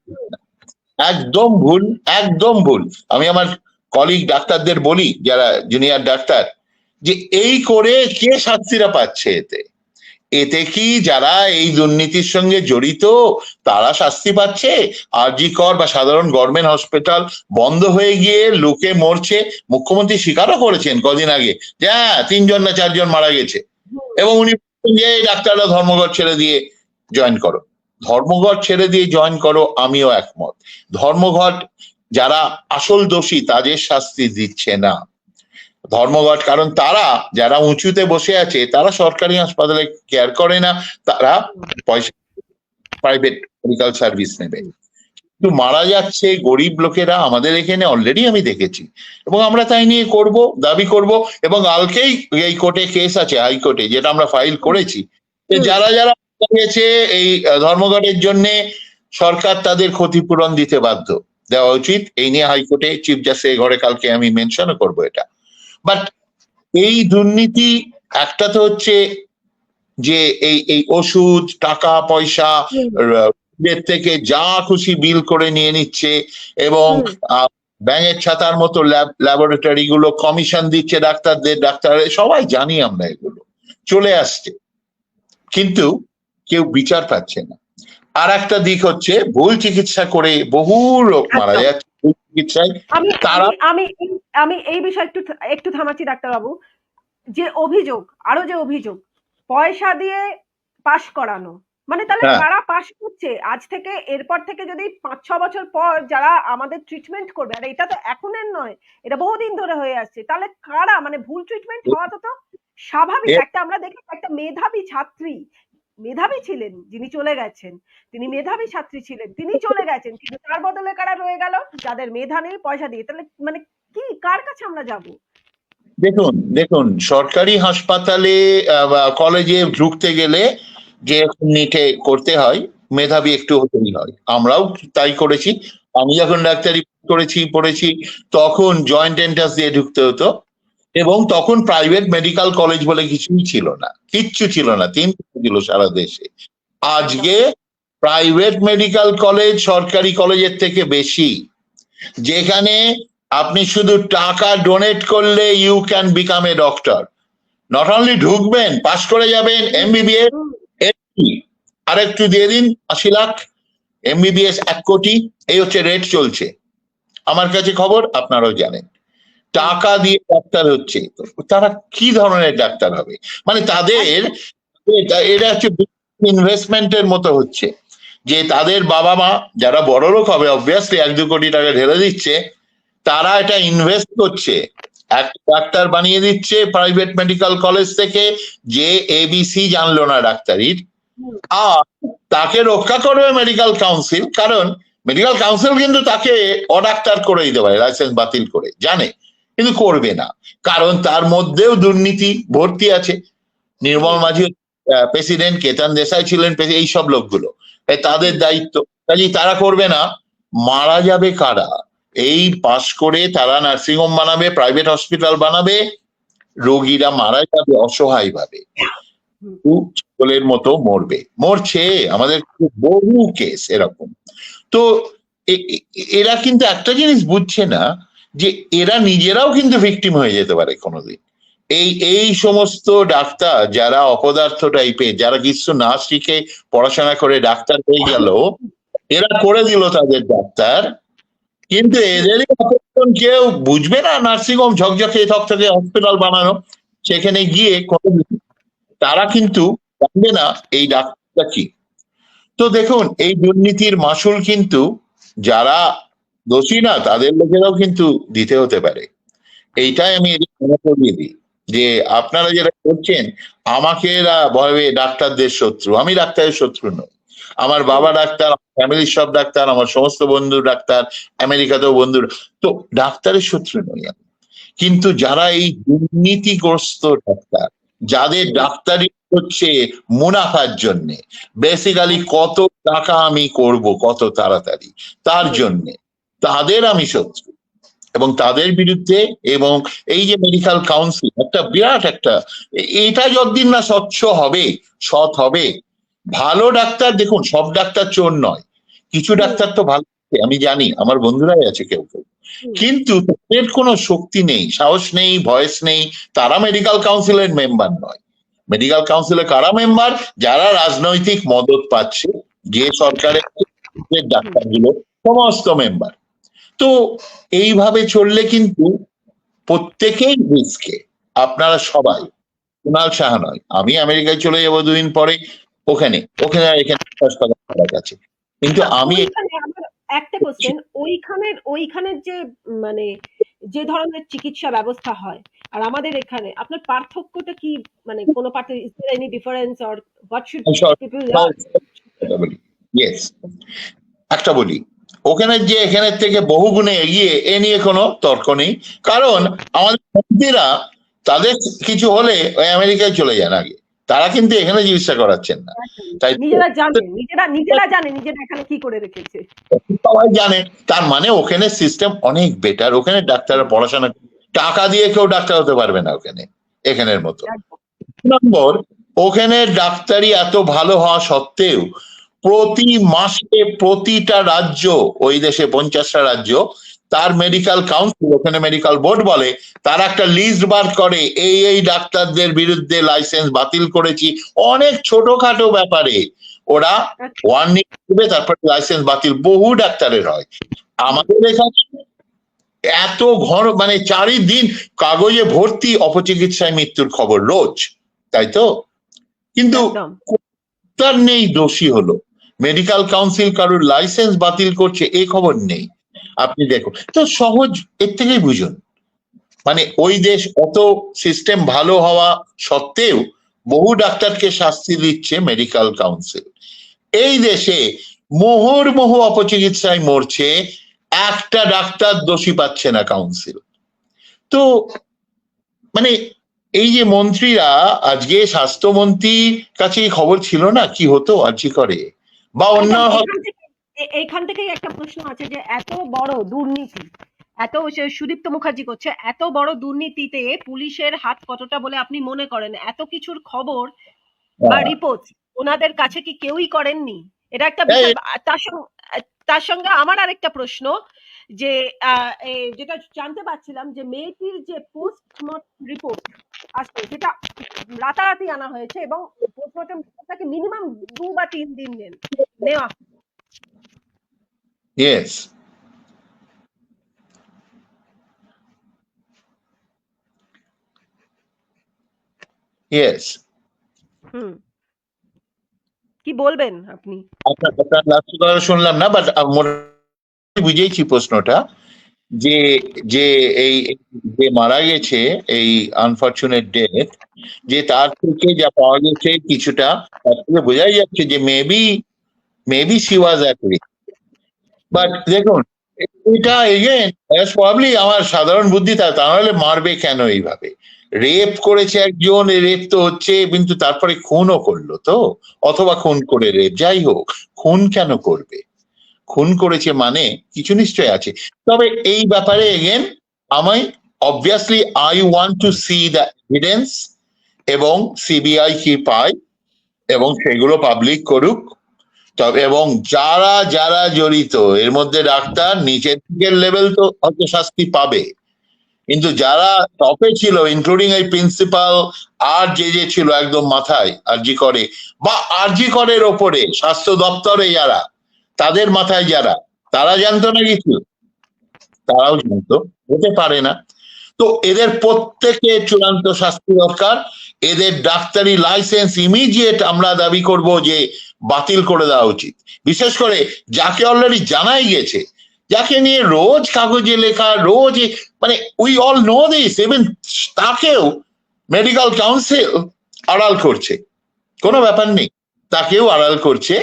একদম ভুল, একদম ভুল। আমি আমার কলিগ ডাক্তারদের বলি, যারা জুনিয়র ডাক্তার, যে এই করে কে শাস্তিরা পাচ্ছে এতে কি যারা এই দুর্নীতির সঙ্গে জড়িত তারা শাস্তি পাচ্ছে? আরজি কর বা সাধারণ গভর্নমেন্ট হসপিটাল বন্ধ হয়ে গিয়ে লোকে মরছে। মুখ্যমন্ত্রী স্বীকারও করেছেন কদিন আগে যে 3 জন না 4 জন মারা গেছে, এবং উনি যে ডাক্তাররা ধর্মঘট ছেড়ে দিয়ে জয়েন করো, ধর্মঘট ছেড়ে দিয়ে জয়েন করো, আমিও একমত। ধর্মঘট যারা আসল দোষী তাদের শাস্তি দিচ্ছে না ধর্মঘট, কারণ তারা যারা উঁচুতে বসে আছে তারা সরকারি হাসপাতালে কেয়ার করে না, তারা পয়সা প্রাইভেট মেডিকেল সার্ভিস নেবে। কিন্তু মারা যাচ্ছে গরিব লোকেরা আমাদের এখানে অলরেডি আমি দেখেছি, এবং আমরা তাই নিয়ে করব, দাবি করব। এবং কালকেই এই কোর্টে কেস আছে, হাইকোর্টে, যেটা আমরা ফাইল করেছি, যারা যারা গেছে এই ধর্মঘটের জন্য সরকার তাদের ক্ষতিপূরণ দিতে বাধ্য, দেওয়া উচিত। এই নিয়ে হাইকোর্টে চিফ জাস্টিসের ঘরে কালকে আমি মেনশনও করবো এটা। বাট এই দুর্নীতি একটা তো হচ্ছে যে এই ওষুধ, টাকা পয়সা থেকে যা খুশি বিল করে নিয়ে নিচ্ছে, এবং ব্যাঙের ছাতার মতো ল্যাবরেটরি গুলো কমিশন দিচ্ছে ডাক্তারদের, সবাই জানি আমরা, এগুলো চলে আসছে, কিন্তু কেউ বিচার পাচ্ছে না। আর একটা দিক হচ্ছে ভুল চিকিৎসা করে বহু লোক মারা যাচ্ছে ভুল চিকিৎসায়। আমি এই বিষয়ে একটু থামাচ্ছি ডাক্তারবাবু। যে অভিযোগ, আরো যে অভিযোগ, পয়সা দিয়ে পাশ করানো, মানে তাহলে হ্যাঁ কারা পাস করছে আজ থেকে? এরপর থেকে যদি 5-6 বছর পর যারা আমাদের ট্রিটমেন্ট করবে, আর এটা তো এখনের নয়, এটা বহুদিন ধরে হয়ে আসছে, তাহলে কারা? মানে ভুল ট্রিটমেন্ট হওয়া তো স্বাভাবিক। এ- একটা আমরা দেখি একটা মেধাবী ছাত্রী, মেধাবী ছিলেন যিনি চলে গেছেন, তিনি মেধাবী ছাত্রী ছিলেন, তিনি চলে গেছেন, কিন্তু তার বদলে কারা রয়ে গেল? যাদের মেধা নেই, পয়সা দিয়ে। তাহলে মানে কি, কার কাছে আমরা যাব? দেখুন দেখুন সরকারি হাসপাতালে বা কলেজে ঢুকতে গেলে যে নিটে করতে হয়, মেধাবী একটু হতেই হয়। আমরাও তাই করেছি। আমি যখন ডাক্তারি পড়েছি তখন জয়েন্ট এন্ট্রান্স দিয়ে ঢুকতে হতো, এবং তখন প্রাইভেট মেডিকেল কলেজ বলে কিছুই ছিল না, কিচ্ছু ছিল না, 3 ছিল সারা দেশে। একদম। আজকে প্রাইভেট মেডিকেল কলেজ সরকারি কলেজের থেকে বেশি, যেখানে আপনি শুধু টাকা ডোনেট করলে you can become a doctor. Not only ঢুকবেন, পাস করে যাবেন, এমবিবিএস হুম, আরেকটু দিয়ে দিন 80 লাখ, এমবিবিএস 1 কোটি, এই হচ্ছে রেট চলছে। আমার কাছে খবর, আপনারাও জানেন। হুম, টাকা দিয়ে ডাক্তার হচ্ছে, তারা কি ধরনের ডাক্তার হবে? মানে তাদের একদম। এটা হচ্ছে ইনভেস্টমেন্টের মতো হচ্ছে, যে তাদের বাবা মা যারা বড় লোক হবে অবভিয়াসলি 1-2 কোটি টাকা ঢেলে দিচ্ছে, তারা এটা ইনভেস্ট করছে, একটা ডাক্তার বানিয়ে দিচ্ছে প্রাইভেট মেডিকেল কলেজ থেকে, যে এবিসি জানলো না ডাক্তারির, হুম, আর তাকে রক্ষা করবে মেডিকেল কাউন্সিল। কারণ মেডিকেল কাউন্সিল কিন্তু তাকে অডাক্তার করে দিতে পারে, লাইসেন্স বাতিল করে, জানে, কিন্তু করবে না, কারণ তার মধ্যেও দুর্নীতি ভর্তি আছে। নির্মল হুম, মাঝি প্রেসিডেন্ট, কেতন দেশাই ছিলেন এই সব লোকগুলো, তাদের হুম, দায়িত্ব, কাজেই তারা করবে না। মারা যাবে কারা? এই পাশ করে তারা নার্সিংহোম বানাবে, প্রাইভেট হসপিটাল বানাবে, রোগীরা মারা যাবে অসহায় ভাবে, হুম, ছাগলের মতো মরছে। আমাদের বহু কেস এরকম। তো এরা কিন্তু একটা জিনিস বুঝছে না, যে এরা নিজেরাও কিন্তু ভিকটিম হয়ে যেতে পারে কোনোদিন। এই সমস্ত ডাক্তার যারা অপদার্থ টাইপের, যারা কিছু না শিখে পড়াশোনা করে ডাক্তার হয়ে গেল, এরা করে দিল তাদের ডাক্তার, কিন্তু হুম, এদেরই কেউ বুঝবে না নার্সিংহোম ঝকঝকে থকথকে হসপিটাল বানানো, সেখানে গিয়ে তারা কিন্তু জানবে না এই ডাক্তারটা কি। তো দেখুন, এই দুর্নীতির মাসুল কিন্তু যারা দোষী না তাদের লোকেরাও কিন্তু দিতে হতে পারে। এইটাই আমি এদের মনে করিয়ে দিই, যে আপনারা যেটা করছেন, আমাকে এরা ভাবে ডাক্তারদের শত্রু। আমি ডাক্তারের শত্রু নই। আমার হুম, বাবা ডাক্তার, ফ্যামিলির সব ডাক্তার, আমার সমস্ত বন্ধু ডাক্তার, আমেরিকাতেও বন্ধু। তো ডাক্তারের শত্রু নই আমি, কিন্তু যারা এই দুর্নীতিগ্রস্ত ডাক্তার, যাদের হুম, ডাক্তারি হচ্ছে মুনাফার জন্য, বেসিক্যালি একদম। কত টাকা আমি করব কত তাড়াতাড়ি, তার হুম, জন্য, তাদের আমি শত্রু। এবং তাদের বিরুদ্ধে, এবং এই যে মেডিকেল কাউন্সিল একটা বিরাট একটা, এটা যতদিন না স্বচ্ছ হবে, সৎ হবে, ভালো ডাক্তার, দেখুন সব ডাক্তার চোর নয়, কিছু হুম, ডাক্তার তো ভালো আছে, আমি জানি, আমার বন্ধুরাই আছে কেউ কেউ, হুম, কিন্তু তাদের কোনো শক্তি নেই, সাহস নেই, ভয়েস নেই, তারা মেডিকেল কাউন্সিলের মেম্বার নয়। মেডিকেল কাউন্সিলে কারা মেম্বার? যারা রাজনৈতিক মদত পাচ্ছে, যে সরকারের হুম, ডাক্তারগুলো সমস্ত মেম্বার। তো এইভাবে চললে কিন্তু প্রত্যেকেই রিস্কে। আপনারা সবাই, কুণাল সাহা নয়, আমি আমেরিকায় চলে যাবো 2 দিন পরে, ওখানে ওখানে আর এখানে হাসপাতাল খারাপ আছে, কিন্তু আচ্ছা, আমি ওইখানে আমার একটা কোশ্চেন, ওইখানের যে মানে যে ধরনের চিকিৎসা ব্যবস্থা হয় আর আমাদের এখানে, আপনার পার্থক্যটা কি? মানে কোনো পার্থক্য, is there any difference, or what should people learn? বলি, ইয়েস, একটা বলি, ওখানে যে এখানের থেকে বহু গুণে এগিয়ে, এ নিয়ে কোনো তর্ক নেই। কারণ আমাদের মন্ত্রীরা, তাদের কিছু হলে ওই আমেরিকায় চলে যান আগে, তারা কিন্তু এখানে চিকিৎসা করাচ্ছেন না, তাই নিজেরা জানে, নিজেরা জানে নিজেরা এখানে কি করে রেখেছে। সবাই জানে। তার মানে ওখানে সিস্টেম অনেক বেটার, ওখানে ডাক্তাররা পড়াশোনা, টাকা দিয়ে কেউ ডাক্তার হতে পারবে না ওখানে, এখানের মতো। একদম। নম্বর, ওখানে ডাক্তারি এত ভালো হওয়া সত্ত্বেও প্রতি মাসে প্রতিটা রাজ্য, ওই দেশে 50টা রাজ্য, তার মেডিকেল কাউন্সিল, ওখানে মেডিকেল বোর্ড বলে, তারা একটা লিস্ট বার করে, এই ডাক্তারদের বিরুদ্ধে লাইসেন্স বাতিল করেছি, অনেক ছোটখাটো ব্যাপারে ওরা ওয়ার্নিং দেবে, তারপর লাইসেন্স বাতিল বহু ডাক্তারের হয়। আমাদের এখানে এত ঘন, মানে চারিদিন কাগজে ভর্তি অপচিকিৎসায় মৃত্যুর খবর রোজ, তাই তো? কিন্তু একদম। ডাক্তার নেই দোষী হলো, মেডিকেল কাউন্সিল কারোর লাইসেন্স বাতিল করছে এই খবর নেই। আপনি দেখুন তো সহজ, এর থেকেই বুঝুন মানে ওই দেশ অত সিস্টেম ভালো হওয়া সত্ত্বেও বহু ডাক্তারকে শাস্তি দিচ্ছে মেডিকেল কাউন্সিল। এই দেশে মুহুর্মুহু অপচিকিৎসায় মরছে, একটা ডাক্তার দোষী পাচ্ছে না কাউন্সিল। তো মানে এই যে মন্ত্রীরা, আজকে স্বাস্থ্যমন্ত্রীর কাছে এই খবর ছিল না কি হতো আরজি করে বা অন্য এইখান থেকেই একটা প্রশ্ন আছে যে এত বড় দুর্নীতি, এত সুদীপ্ত মুখার্জি করছে, এত বড় দুর্নীতিতে পুলিশের হাত কতটা বলে আপনি মনে করেন? এত কিছুর খবর বা রিপোর্ট ওনাদের কাছে কি কেউই করেননি? এটা একটা বিষয়। তার সঙ্গে আমার আরেকটা প্রশ্ন যে যেটা জানতে পারছিলাম যে মেয়েটির যে পোস্টমর্টম রিপোর্ট আসছে সেটা রাতারাতি আনা হয়েছে এবং পোস্টমর্টম রিপোর্টটাকে মিনিমাম 2 বা 3 দিন নেওয়া। Yes. Yes. কি বলবেন আপনি? আপনার লাস্ট কথা শুনলাম না, বাট বুঝেইছি প্রশ্নটা যে যে এই যে মারা গেছে এই আনফরচুনেট ডেথ, যে তার থেকে যা পাওয়া গেছে কিছুটা তার থেকে বোঝাই যাচ্ছে যে maybe she was at risk. But দেখুন এটা এগেন প্রবাবলি আমার সাধারণ বুদ্ধি তা নাহলে মারবে কেন এইভাবে? রেপ করেছে একজন, রেপ তো হচ্ছে, কিন্তু তারপরে খুনও করলো তো, অথবা খুন করে রেপ, যাই হোক খুন কেন করবে? খুন করেছে মানে কিছু নিশ্চয় আছে। তবে এই ব্যাপারে এগেন আমি obviously I want to C the evidence, এবং সিবিআই কি পায় এবং সেগুলো পাবলিক করুক। তবে এবং যারা যারা জড়িত এর মধ্যে ডাক্তার নিচের দিকের লেভেল তো হয়তো শাস্তি পাবে, কিন্তু যারা টপে ছিল ইনক্লুডিং এই প্রিন্সিপাল আর যে ছিল একদম মাথায় আরজি করে বা আরজি করের ওপরে স্বাস্থ্য দপ্তরে যারা, তাদের মাথায় যারা, তারা জানতো না কিছু? তারাও জানতো, হতে পারে না। তো এদের প্রত্যেকে চূড়ান্ত শাস্তি দরকার। এদের ডাক্তারি লাইসেন্স ইমিডিয়েট আমরা দাবি করব যে বাতিল করে দেওয়া উচিত। বিশেষ করে যাকে অলরেডি জানাই গেছে, যাকে নিয়ে রোজ কাগজে লেখা, রোজ মানে we all know this, even তাকেও মেডিকেল কাউন্সিল আড়াল করছে, কোনো ব্যাপার নেই, তাকেও আড়াল করছে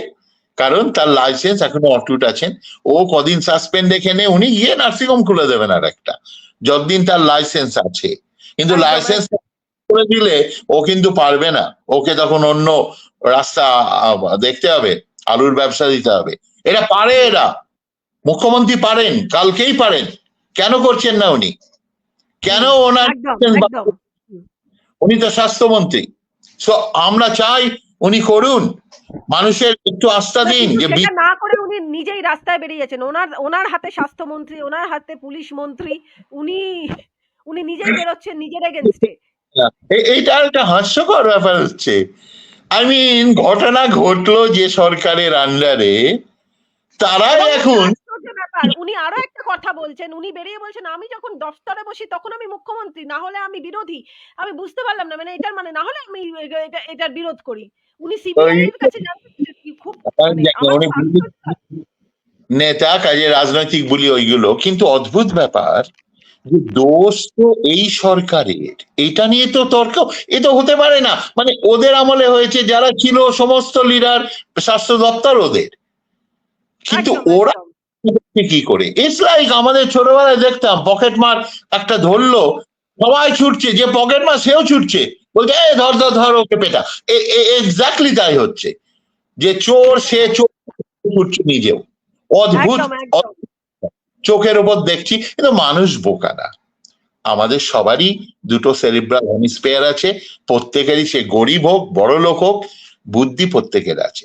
কারণ তার লাইসেন্স এখনো অটুট আছেন। ও কদিন সাসপেন্ড এখানে, উনি গিয়ে নার্সিংহোম খুলে দেবেন আর একটা, যতদিন তার লাইসেন্স আছে। কিন্তু লাইসেন্স করে দিলে ও কিন্তু পারবে না, ওকে তখন অন্য রাস্তা দেখতে হবে, আলুর ব্যবসা দিতে হবে। এটা পারে, এরা মুখ্যমন্ত্রী পারেন, কালকেই পারেন, কেন করছেন না উনি? কেন ওনার, উনি তো স্বাস্থ্যমন্ত্রী। সো আমরা চাই উনি করুন, মানুষের একটু আস্থা দিন। যে না করে উনি নিজেই রাস্তায় বেরিয়ে যাচ্ছেন, ওনার হাতে স্বাস্থ্যমন্ত্রী, ওনার হাতে পুলিশ মন্ত্রী, উনি নিজেই বেরোচ্ছেন নিজের এগেনস্টে। এইটা একটা হাস্যকর ব্যাপার হচ্ছে। আই মিন ঘটনা ঘটলো যে সরকারের আন্ডারে, তারাই এখন উনি আরো একটা কথা বলছেন, উনি বেরিয়ে বলছেন আমি যখন দফতরে বসি তখন আমি মুখ্যমন্ত্রী, না হলে আমি বিরোধী। আমি বুঝতে পারলাম না, মানে এটার মানে না হলে আমি এটার বিরোধ করি। উনি সিবিআই এর কাছে খুব নেতা, কাজে রাজনৈতিক বলি ওইগুলো, কিন্তু অদ্ভুত ব্যাপার যে দোষ তো এই সরকারের, এটা নিয়ে তো তর্ক, এ তো হতে পারে না। মানে ওদের আমলে হয়েছে, যারা ছিল সমস্ত লিডার, স্বাস্থ্য দপ্তর ওদের, কিন্তু ওরা কি করে? ইটস লাইক আমাদের ছোটবেলায় দেখতাম পকেট মার একটা ধরলো, সবাই ছুটছে, যে পকেট মার সেও ছুটছে, বলছে এ ধর ধর ধর ওকে পেটা। এক্স্যাক্টলি তাই হচ্ছে, যে চোর সে চোর ছুটছে নিজেও। অদ্ভুত, চোখের উপর দেখছি, কিন্তু মানুষ বোকা না। আমাদের সবারই দুটো সেরিব্রাল হেমিস্ফিয়ার আছে, প্রত্যেকেরই, সে গরিব হোক বড় লোক হোক, বুদ্ধি প্রত্যেকের আছে।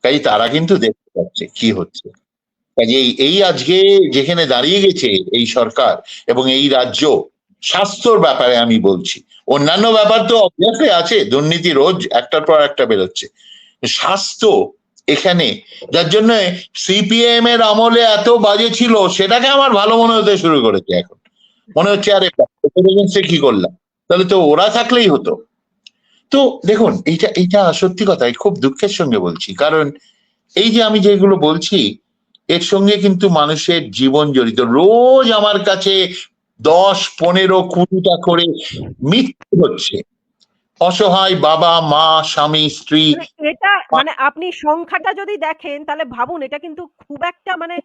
কাজে তারা কিন্তু দেখতে পাচ্ছে কি হচ্ছে। কাজে এই আজকে যেখানে দাঁড়িয়ে গেছে এই সরকার এবং এই রাজ্য, স্বাস্থ্যর ব্যাপারে আমি বলছি, অন্যান্য ব্যাপার তো অবভিয়াসলি আছে, দুর্নীতি রোজ একটার পর একটা বেরোচ্ছে, স্বাস্থ্য এখানে, যার জন্য সিপিএম এর আমলে এত বাজে ছিল, সেটাকে আমার ভালো মনে হতে শুরু করেছে। এখন মনে হচ্ছে আরে কি করলাম, তাহলে তো ওরা থাকলেই হতো। তো দেখুন, এইটা সত্যি কথা, খুব দুঃখের সঙ্গে বলছি, কারণ এই যে আমি যেগুলো বলছি এর সঙ্গে কিন্তু মানুষের জীবন জড়িত। রোজ আমার কাছে 10, 15, 20টা করে মৃত্যু হচ্ছে, অসহায় বাবা মা স্বামী স্ত্রী। মানে এটা মানে আপনি সংখ্যাটা যদি দেখেন তাহলে ভাবুন, এটা কিন্তু খুব একটা মানে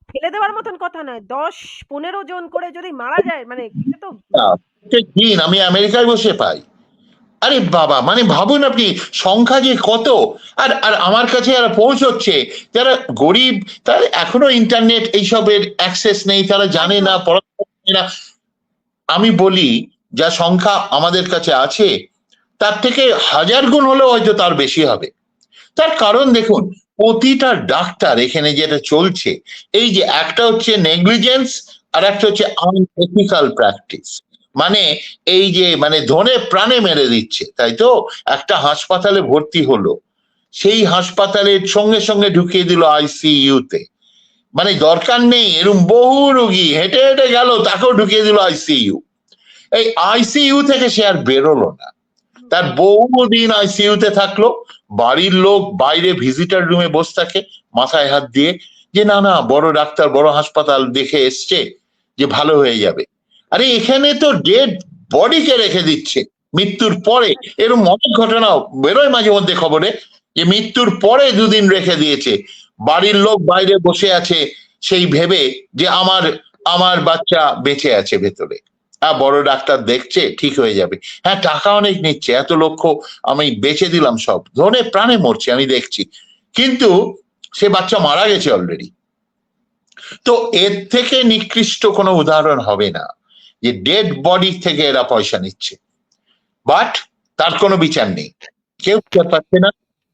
ফেলে দেওয়ার মতন কথা নয়। 10-15 জন করে যদি মারা যায়, মানে এটা তো প্রত্যেক দিন আমি আমেরিকায় বসে পাই। আরে বাবা, মানে ভাবুন আপনি সংখ্যা যে কত। আর আর আমার কাছে যারা পৌঁছচ্ছে, যারা গরিব, তারা এখনো ইন্টারনেট এইসবের অ্যাক্সেস নেই, তারা জানে না, একদম। পড়াশোনা জানে না। আমি বলি, যা সংখ্যা আমাদের কাছে আছে তার থেকে 1000 গুণ হলেও হয়তো তার বেশি হবে। তার কারণ দেখুন, প্রতিটা ডাক্তার এখানে যেটা চলছে, এই যে একটা হচ্ছে নেগলিজেন্স, আর একটা হচ্ছে আনএথিক্যাল প্র্যাকটিস। মানে এই যে মানে ধনে প্রাণে মেরে দিচ্ছে, তাই তো। একটা হাসপাতালে ভর্তি হলো, সেই হাসপাতালের সঙ্গে সঙ্গে ঢুকিয়ে দিল আইসিইউতে। মানে দরকার নেই, এরকম বহু রোগী হেঁটে হেঁটে গেল, তাকেও ঢুকিয়ে দিল আইসিইউ। এই আইসিইউ থেকে সে আর বেরোলো না, তার বহুদিন আইসিইউতে থাকলো। বাড়ির লোক বাইরে ভিজিটার রুমে বসে থাকে, মাথায় হাত দিয়ে, যে না না, বড় ডাক্তার, বড় হাসপাতাল দেখে এসছে, যে ভালো হয়ে যাবে। আরে এখানে তো ডেড বডিকে রেখে দিচ্ছে মৃত্যুর পরে। এরকম অনেক ঘটনা বেরোয় মাঝে মধ্যে খবরে, যে মৃত্যুর পরে 2 দিন রেখে দিয়েছে, বাড়ির লোক বাইরে বসে আছে সেই ভেবে যে আমার আমার বাচ্চা বেঁচে আছে ভেতরে। হ্যাঁ, বড় ডাক্তার দেখছে ঠিক হয়ে যাবে, হ্যাঁ টাকা অনেক নিচ্ছে, এত লক্ষ আমি বেচে দিলাম, সব ধনে প্রাণে মরছে আমি দেখছি, কিন্তু সে বাচ্চা মারা গেছে অলরেডি। তো এর থেকে নিকৃষ্ট কোনো উদাহরণ হবে না যে ডেড বডি থেকে এরা পয়সা নিচ্ছে, বাট তার কোনো বিচার নেই, কেউ বিচার পাচ্ছে না,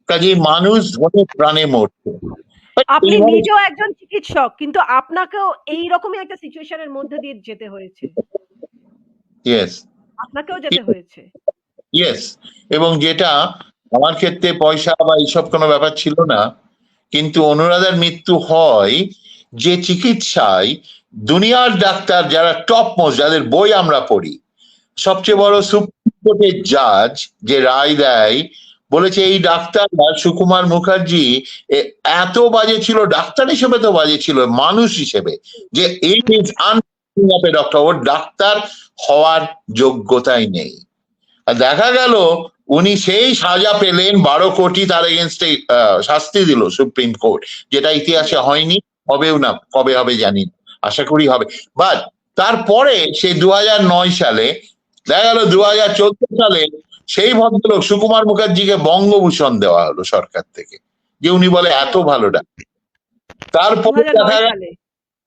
কাজে মানুষ ধনে প্রাণে মরছে। আপনি এইভাবে নিজেও একজন চিকিৎসক, কিন্তু আপনাকেও এই রকমই একটা সিচুয়েশনের মধ্যে দিয়ে যেতে হয়েছে। ইয়েস, আপনাকেও যেতে হয়েছে। ইয়েস। এবং যেটা আমার ক্ষেত্রে পয়সা বা এইসব কোনো ব্যাপার ছিল না, কিন্তু অনুরাধার মৃত্যু হয় যে চিকিৎসায় দুনিয়ার ডাক্তার যারা টপ মোস্ট, যাদের বই আমরা পড়ি, সবচেয়ে বড় সুপ্রিম কোর্টের জাজ যে রায় দেয়, বলেছে এই ডাক্তার সুকুমার মুখার্জি এত বাজে ছিল, ডাক্তার হিসেবে তো বাজে ছিল, মানুষ হিসেবে, যে it is unfit doctor, or doctor হওয়ার যোগ্যতাই নেই। আর দেখা গেল উনি সেই সাজা পেলেন, 12 কোটি তার এগেনস্টে শাস্তি দিল সুপ্রিম কোর্ট, যেটা ইতিহাসে হয়নি, হবেও না, কবে হবে জানি না, আশা করি হবে। বাট তারপরে সে 2009 সালে দেখা গেল 2014 সালে সেই ভদ্রলোক সুকুমার মুখার্জিকে বঙ্গভূষণ দেওয়া হলো সরকার থেকে, যে উনি বলে এত ভালো ডাক্তার। তারপরে দেখা 2009 গেল সালে।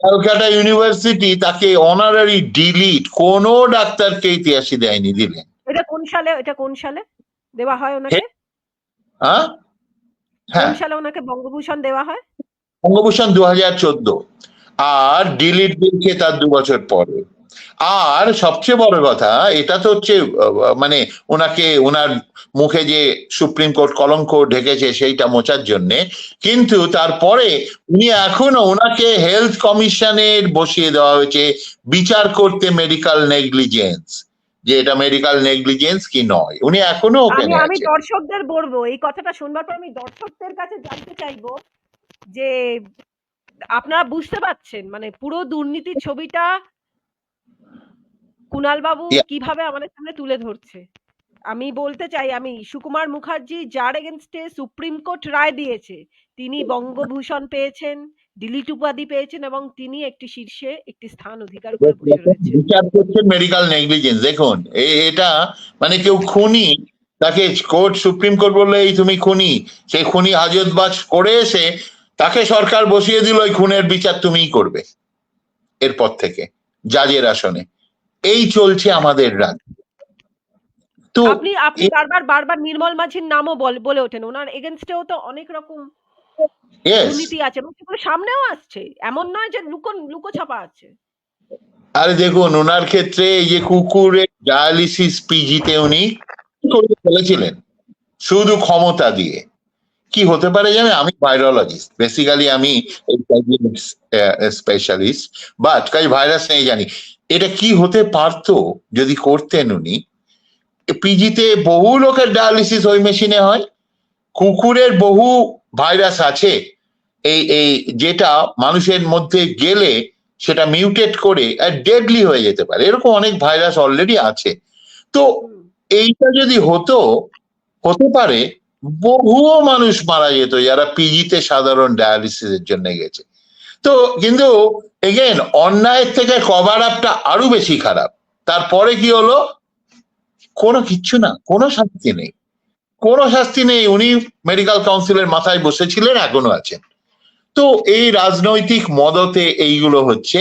ক্যালকাটা ইউনিভার্সিটি তাকে অনারারি ডিলিট, কোনো ডাক্তারকে ইতিহাসে দেয়নি, দিলেন। এটা কোন সালে, এটা কোন সালে দেওয়া হয় ওনাকে? হ্যাঁ, কোন হ্যাঁ, সালে ওনাকে বঙ্গভূষণ দেওয়া হয়? বঙ্গভূষণ 2014, আর ডিলিট দিয়েছে তার 2 বছর পরে। আর সবচেয়ে বড় কথা, এটা তো হচ্ছে মানে ওনাকে, ওনার মুখে যে সুপ্রিম কোর্ট কলঙ্ক ঢেকেছে সেইটা মোচার জন্যে, কিন্তু তারপরে উনি এখনো, ওনাকে হেলথ কমিশনের বসিয়ে দেওয়া হয়েছে বিচার করতে মেডিকেল নেগলিজেন্স, যে এটা মেডিকেল নেগলিজেন্স কি নয়, উনি এখনো আমি ওখানে আমি আছে। দর্শকদের বলবো, এই কথাটা শুনবার পর আমি দর্শকদের কাছে জানতে চাইবো যে আপনারা বুঝতে পারছেন মানে পুরো দুর্নীতির ছবিটা কুণাল বাবু Yeah. কিভাবে আমাদের সামনে তুলে ধরছে। আমি বলতে চাই, আমি সুকুমার মুখার্জি যার এগেনস্টে সুপ্রিম কোর্ট রায় দিয়েছে, তিনি বঙ্গভূষণ পেয়েছেন, ডিলিট উপাধি পেয়েছেন, এবং তিনি একটি শীর্ষে একটি স্থান অধিকার করে বসে রয়েছেন। বিচার করছেন মেডিকেল নেগলিজেন্স। দেখুন এটা মানে কেউ খুনি, তাকে কোর্ট, সুপ্রিম কোর্ট বললো এই তুমি খুনি, সেই খুনি হাজতবাজ করে এসে তাকে সরকার বসিয়ে দিল, ওই খুনের বিচার তুমিই করবে এরপর থেকে জাজের আসনে। এই চলছে আমাদের রাজ্য। তো আপনি আপনি বারবার বারবার নির্মল মাঝির নামও বলে ওঠেন, ওনার এগেনস্টেও তো অনেক রকম ইয়েস, দুর্নীতি আছে এবং সেগুলো সামনেও আসছে, এমন নয় যে লুকোছাপা আছে। আরে দেখুন ওনার ক্ষেত্রে এই যে কুকুরের ডায়ালিসিস পিজিতে উনি করে ফেলেছিলেন শুধু ক্ষমতা দিয়ে। কি হতে পারে জানেন, আমি ভাইরোলজিস্ট বেসিক্যালি, আমি স্পেশালিস্ট, বাট কাজ ভাইরাস নেই জানি, এটা কি হতে পারতো যদি করতেন উনি। পিজিতে বহু লোকের ডায়ালিসিস ওই মেশিনে হয়। কুকুরের বহু ভাইরাস আছে এই যেটা মানুষের মধ্যে গেলে সেটা মিউটেট করে ডেডলি হয়ে যেতে পারে, এরকম অনেক ভাইরাস অলরেডি আছে। তো এইটা যদি হতে পারে বহু মানুষ মারা যেত যারা পিজিতে সাধারণ ডায়ালিসিসের জন্য গেছে। তো কিন্তু এগেন অন্যায়ের থেকে কভার আপটা আরো বেশি খারাপ। তারপরে কি হলো? কোনো কিচ্ছু না, কোনো শাস্তি নেই, কোনো শাস্তি নেই। উনি মেডিকেল কাউন্সিলের মাথায় বসেছিলেন, এখনো আছেন। তো এই রাজনৈতিক মদতে এইগুলো হচ্ছে,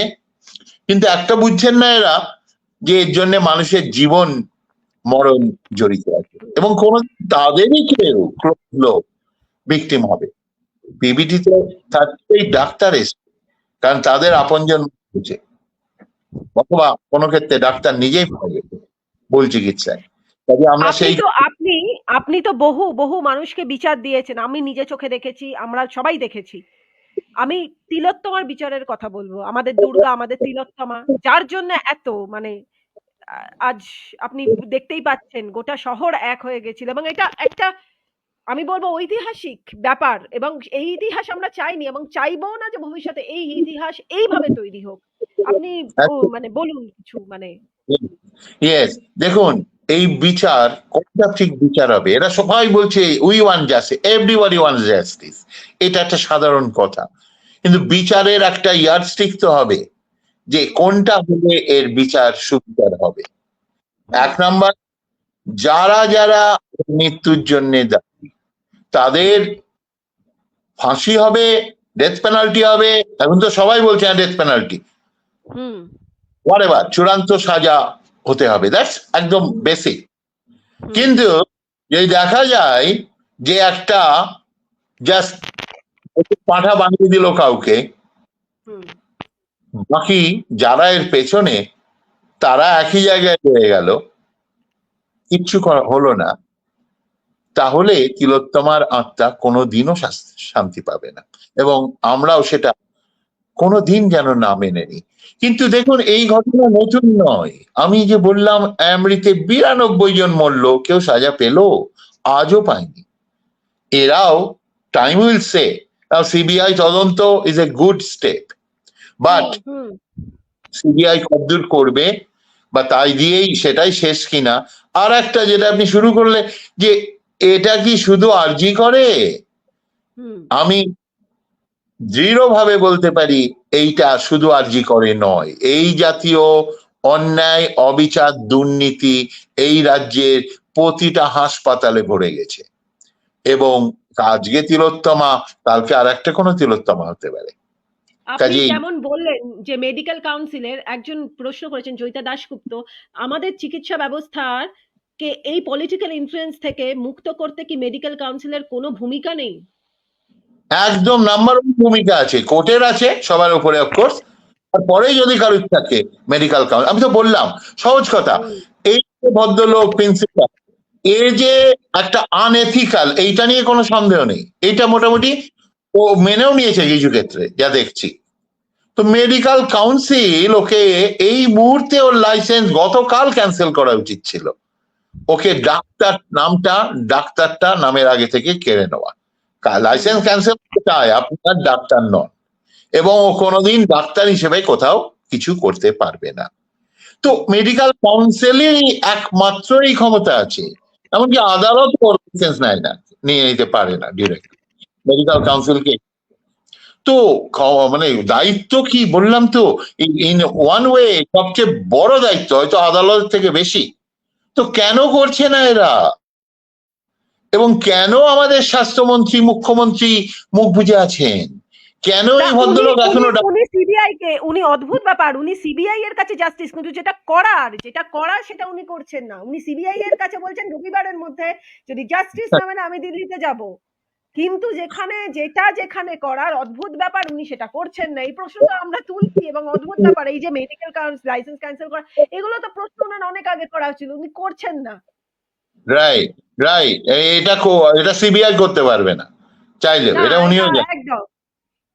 কিন্তু একটা বুঝছেন না এরা, যে এর জন্য মানুষের জীবন মরণ জড়িত আছে এবং কোন তাদেরই কেউ লোক ভিকটিম হবে। পিবিটিতে থাকতেই ডাক্তার এসে, কারণ তাদের আপনজন হচ্ছে, অথবা কোনো ক্ষেত্রে ডাক্তার নিজেই মারা গেছে ভুল চিকিৎসায়। তবে আমরা আপনি সেই তো আপনি আপনি তো বহু বহু মানুষকে বিচার দিয়েছেন, আমি নিজে চোখে দেখেছি, আমরা সবাই দেখেছি। আমি তিলোত্তমার বিচারের কথা বলবো, আমাদের দুর্গা, আমাদের তিলোত্তমা, যার জন্য এত মানে আজ আপনি দেখতেই পাচ্ছেন গোটা শহর এক হয়ে গেছিল, এবং এটা একটা আমি বলবো ঐতিহাসিক ব্যাপার, এবং এই ইতিহাস আমরা চাইনি এবং চাইবো না যে ভবিষ্যতে এই ইতিহাস এইভাবে তৈরি হোক। আপনি মানে বলুন কিছু মানে। ইয়েস, দেখুন এই বিচার কোনটা ঠিক বিচার হবে? এরা সবাই বলছে we want justice, everybody wants justice, এটা একটা সাধারণ কথা, কিন্তু বিচারের একটা ইয়ার্ডস্টিক তো হবে যে কোনটা হলে এর বিচার সুবিচার হবে। এক নাম্বার, যারা যারা মৃত্যুর জন্য দায়ী তাদের ফাঁসি হবে, ডেথ পেনাল্টি হবে। এখন তো সবাই বলছে ডেথ পেনাল্টি, হোয়াটএভার, চূড়ান্ত সাজা হতে হবে, দ্যাটস একদম বেসিক। কিন্তু যদি দেখা যায় যে একটা জাস্ট পাঁঠা বানিয়ে দিল কাউকে, বাকি যারা এর পেছনে তারা একই জায়গায় রয়ে গেল, কিচ্ছু হলো না, তাহলে তিলোত্তমার আত্মা কোনোদিনও শান্তি পাবে না, এবং আমরাও সেটা কোনোদিন যেন না মেনে নিই। কিন্তু দেখুন এই ঘটনা নতুন নয়। আমি যে বললাম অ্যামরিতে 92 জন মরল, কেউ সাজা পেল? আজও পায়নি। এরাও টাইম উইল সে। সিবিআই তদন্ত is a good step, but CBI কতদূর করবে বা তাই দিয়েই সেটাই শেষ কিনা। আর একটা যেটা আপনি শুরু করলে, যে এটা কি শুধু আরজি করে, আমি দৃঢ়ভাবে বলতে পারি এইটা শুধু আরজি করে নয়, এই জাতীয় অন্যায়, অবিচার, দুর্নীতি এই রাজ্যের প্রতিটা হাসপাতালে ভরে গেছে, এবং আজকে তিলোত্তমা, কালকে আর একটা কোনো তিলোত্তমা হতে পারে। আপনি যেমন বললেন যে মেডিকেল কাউন্সিলের একজন প্রশ্ন করেছেন, জয়িতা দাশগুপ্ত, আমাদের চিকিৎসা ব্যবস্থার কে এই পলিটিক্যাল ইনফ্লুয়েন্স থেকে মুক্ত করতে কি মেডিকেল কাউন্সিলের কোনো ভূমিকা নেই? একদম নাম্বার ওয়ান ভূমিকা আছে, কোর্টের আছে সবার উপরে অফকোর্স, তারপরে যদি কারোর থাকে মেডিকেল কাউন্সিল। আমি তো বললাম সহজ কথা, এই ভদ্রলোক প্রিন্সিপাল, এ যে একটা আনএথিক্যাল, এইটা নিয়ে কোনো সন্দেহ নেই, এইটা মোটামুটি ও মেনেও নিয়েছে কিছু ক্ষেত্রে যা দেখছি। তো মেডিকেল কাউন্সিল ওকে এই মুহূর্তে ওর লাইসেন্স গতকাল ক্যান্সেল করা উচিত ছিল, ওকে ডাক্তারটা নামের আগে থেকে কেড়ে নেওয়া। লাইসেন্স ক্যান্সেল চায়, আপনার ডাক্তার নন, এবং ও কোনোদিন ডাক্তার হিসেবে কোথাও কিছু করতে পারবে না। তো মেডিকেল কাউন্সিলেরই একমাত্র এই ক্ষমতা আছে, এমনকি আদালত লাইসেন্স নেয় না, নিয়ে নিতে পারে না ডিরেক্ট মেডিকেল কাউন্সিলকে। তো মানে দায়িত্ব কি বললাম তো, ইন ওয়ান ওয়ে সবচেয়ে বড় দায়িত্ব, হয়তো আদালত থেকে বেশি। তো কেন করছে না এরা, এবং কেন আমাদের স্বাস্থ্যমন্ত্রী, মুখ্যমন্ত্রী মুখ বুজে আছেন? কেন এই ভদ্রলোক এখনো উনি সিবিআই কে, উনি অদ্ভুত ব্যাপার, উনি সিবিআই এর কাছে জাস্টিস, কিন্তু যেটা করার সেটা উনি করছেন না। উনি সিবিআই এর কাছে বলছেন রবিবারের মধ্যে যদি জাস্টিস না মানে আমি দিল্লিতে যাব, কিন্তু যেখানে করার অদ্ভুত ব্যাপার উনি সেটা করছেন না। এই প্রশ্নটা আমরা তুলছি, এবং অদ্ভুত ব্যাপার এই যে মেডিকেল লাইসেন্স ক্যান্সেল করা, এগুলো তো প্রশ্ন ওনার অনেক আগে করা ছিল, উনি করছেন না। রাইট, এটা সিবিআই করতে পারবে না চাইলেও, এটা উনিও জানেন। একদম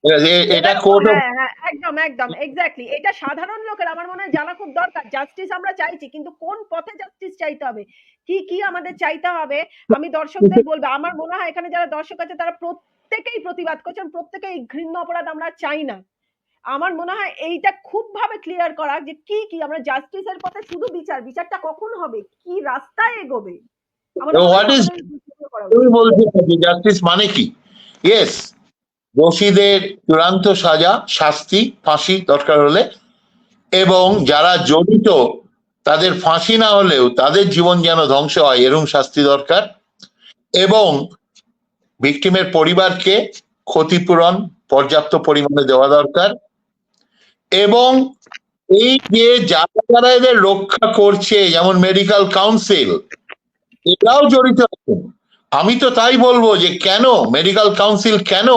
এটা এবার কোর্ট অফ হ্যাঁ হ্যাঁ একদম একদম এক্স্যাক্টলি, এটা সাধারণ লোকের আমার মনে হয় জানা খুব দরকার। জাস্টিস আমরা চাইছি, কিন্তু কোন পথে জাস্টিস চাইতে হবে, কি কি আমাদের চাইতে হবে, আমি দর্শকদের বলবো। আমার মনে হয় এখানে যারা দর্শক আছে তারা প্রত্যেকেই প্রতিবাদ করছেন, প্রত্যেকেই ঘৃণ্য অপরাধ আমরা চাই না। আমার মনে হয় এইটা খুব ভাবে ক্লিয়ার করা যে কি কি আমরা জাস্টিসের পথে, শুধু বিচারটা কখন হবে, কি রাস্তায় এগোবে, আমার মনে হোয়াট হয় ইজ আমাদের বিশ্লেষণ করা তুমি উচিত। বলছো জাস্টিস মানে কি? ইয়েস, দোষীদের চূড়ান্ত সাজা, শাস্তি, ফাঁসি দরকার হলে, এবং যারা জড়িত তাদের ফাঁসি না হলেও তাদের জীবন যেন ধ্বংস হয় এরকম শাস্তি দরকার, এবং ভিকটিমের পরিবারকে ক্ষতিপূরণ পর্যাপ্ত পরিমাণে দেওয়া দরকার, এবং এই যে যারা যারা এদের রক্ষা করছে যেমন মেডিকেল কাউন্সিল, এরাও জড়িত আছেন। আমি তো তাই বলবো যে কেন মেডিকেল কাউন্সিল কেন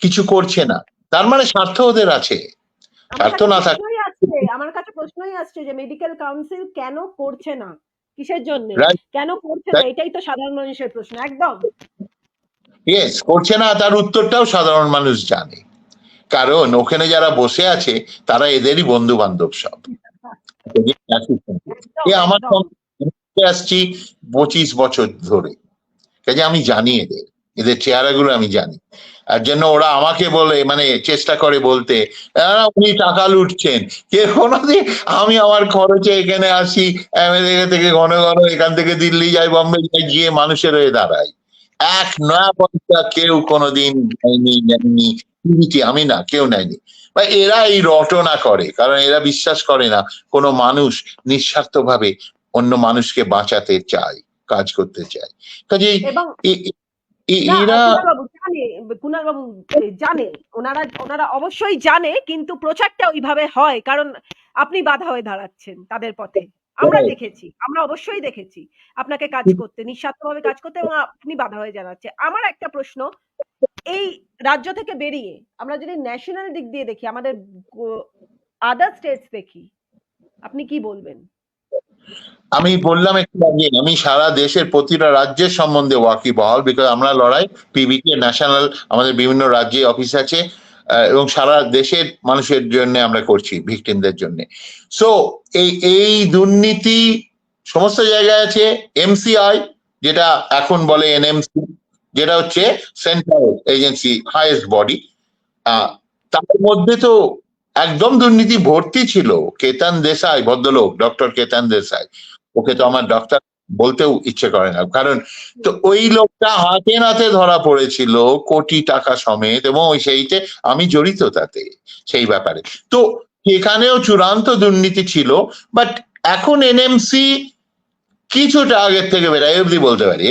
কিছু করছে না, তার মানে স্বার্থ ওদের আছে। স্বার্থ না থাকে আমার কাছে প্রশ্নই আসছে যে মেডিকেল কাউন্সিল কেন করছে না, কিসের জন্য কেন করছে না, এটাই তো সাধারণ মানুষের প্রশ্ন। একদম ইয়েস, করছে না, তার উত্তরটাও সাধারণ মানুষ জানে, কারণ ওখানে যারা বসে আছে তারা এদেরই বন্ধু বান্ধব সব। এ আমার সঙ্গে আসছি 25 বছর ধরে, কাজে আমি জানি এদের এদের চেহারাগুলো আমি জানি। আর জন্য ওরা আমাকে বলে, মানে চেষ্টা করে বলতে উনি টাকা লুটছেন, কে কোনোদিন আমি আমার খরচে এখানে আসি আমেরিকা থেকে ঘন ঘন, এখান থেকে দিল্লি যাই, বম্বে যাই, গিয়ে মানুষের হয়ে দাঁড়াই, এক নয়া পয়সা কেউ কোনোদিন নেয়নি, আমি না, কেউ নেয়নি। বা এরা এই রটনা করে কারণ এরা বিশ্বাস করে না কোনো মানুষ নিঃস্বার্থ ভাবে অন্য মানুষকে বাঁচাতে চায়, কাজ করতে চায়। কাজেই এবং এরা কুণাল বাবু জানে, ওনারা অবশ্যই জানে, কিন্তু প্রচারটা ওইভাবে হয় কারণ আপনি বাধা হয়ে দাঁড়াচ্ছেন তাদের পথে। আমরা দেখেছি, আমরা অবশ্যই দেখেছি আপনাকে কাজ করতে, নিঃস্বার্থভাবে কাজ করতে, এবং আপনি বাধা হয়ে দাঁড়াচ্ছে। আমার একটা প্রশ্ন, এই রাজ্য থেকে বেরিয়ে আমরা যদি ন্যাশনাল দিক দিয়ে দেখি, আমাদের আদার স্টেটস দেখি, আপনি কি বলবেন? আমি বললাম একটু আগে, আমি সারা দেশের প্রতিটা রাজ্যের সম্বন্ধে ওয়াকিবহাল, বিকজ আমরা লড়াই পিবিকে ন্যাশনাল, আমাদের বিভিন্ন রাজ্যে অফিস আছে, এবং সারা দেশের মানুষের জন্য আমরা করছি, ভিকটিমদের জন্য। সো এই দুর্নীতি সমস্ত জায়গায় আছে। এমসিআই, যেটা এখন বলে এনএমসি, যেটা হচ্ছে সেন্ট্রাল এজেন্সি, হাইয়েস্ট বডি, তার মধ্যে তো একদম দুর্নীতি ভর্তি ছিল। কেতান দেশাই, ভদ্রলোক ডক্টর কেতান দেশাই, ওকে তো আমার ডক্টর বলতেও ইচ্ছে করে না, কারণ তো ওই লোকটা হাতে নাতে ধরা পড়েছিল কোটি টাকা সমেত, এবং ওই সেইতে আমি জড়িত তাতে, সেই ব্যাপারে। তো সেখানেও চূড়ান্ত দুর্নীতি ছিল, বাট এখন এনএমসি কিছুটা আগের থেকে বেড়াই অব্দি বলতে পারি,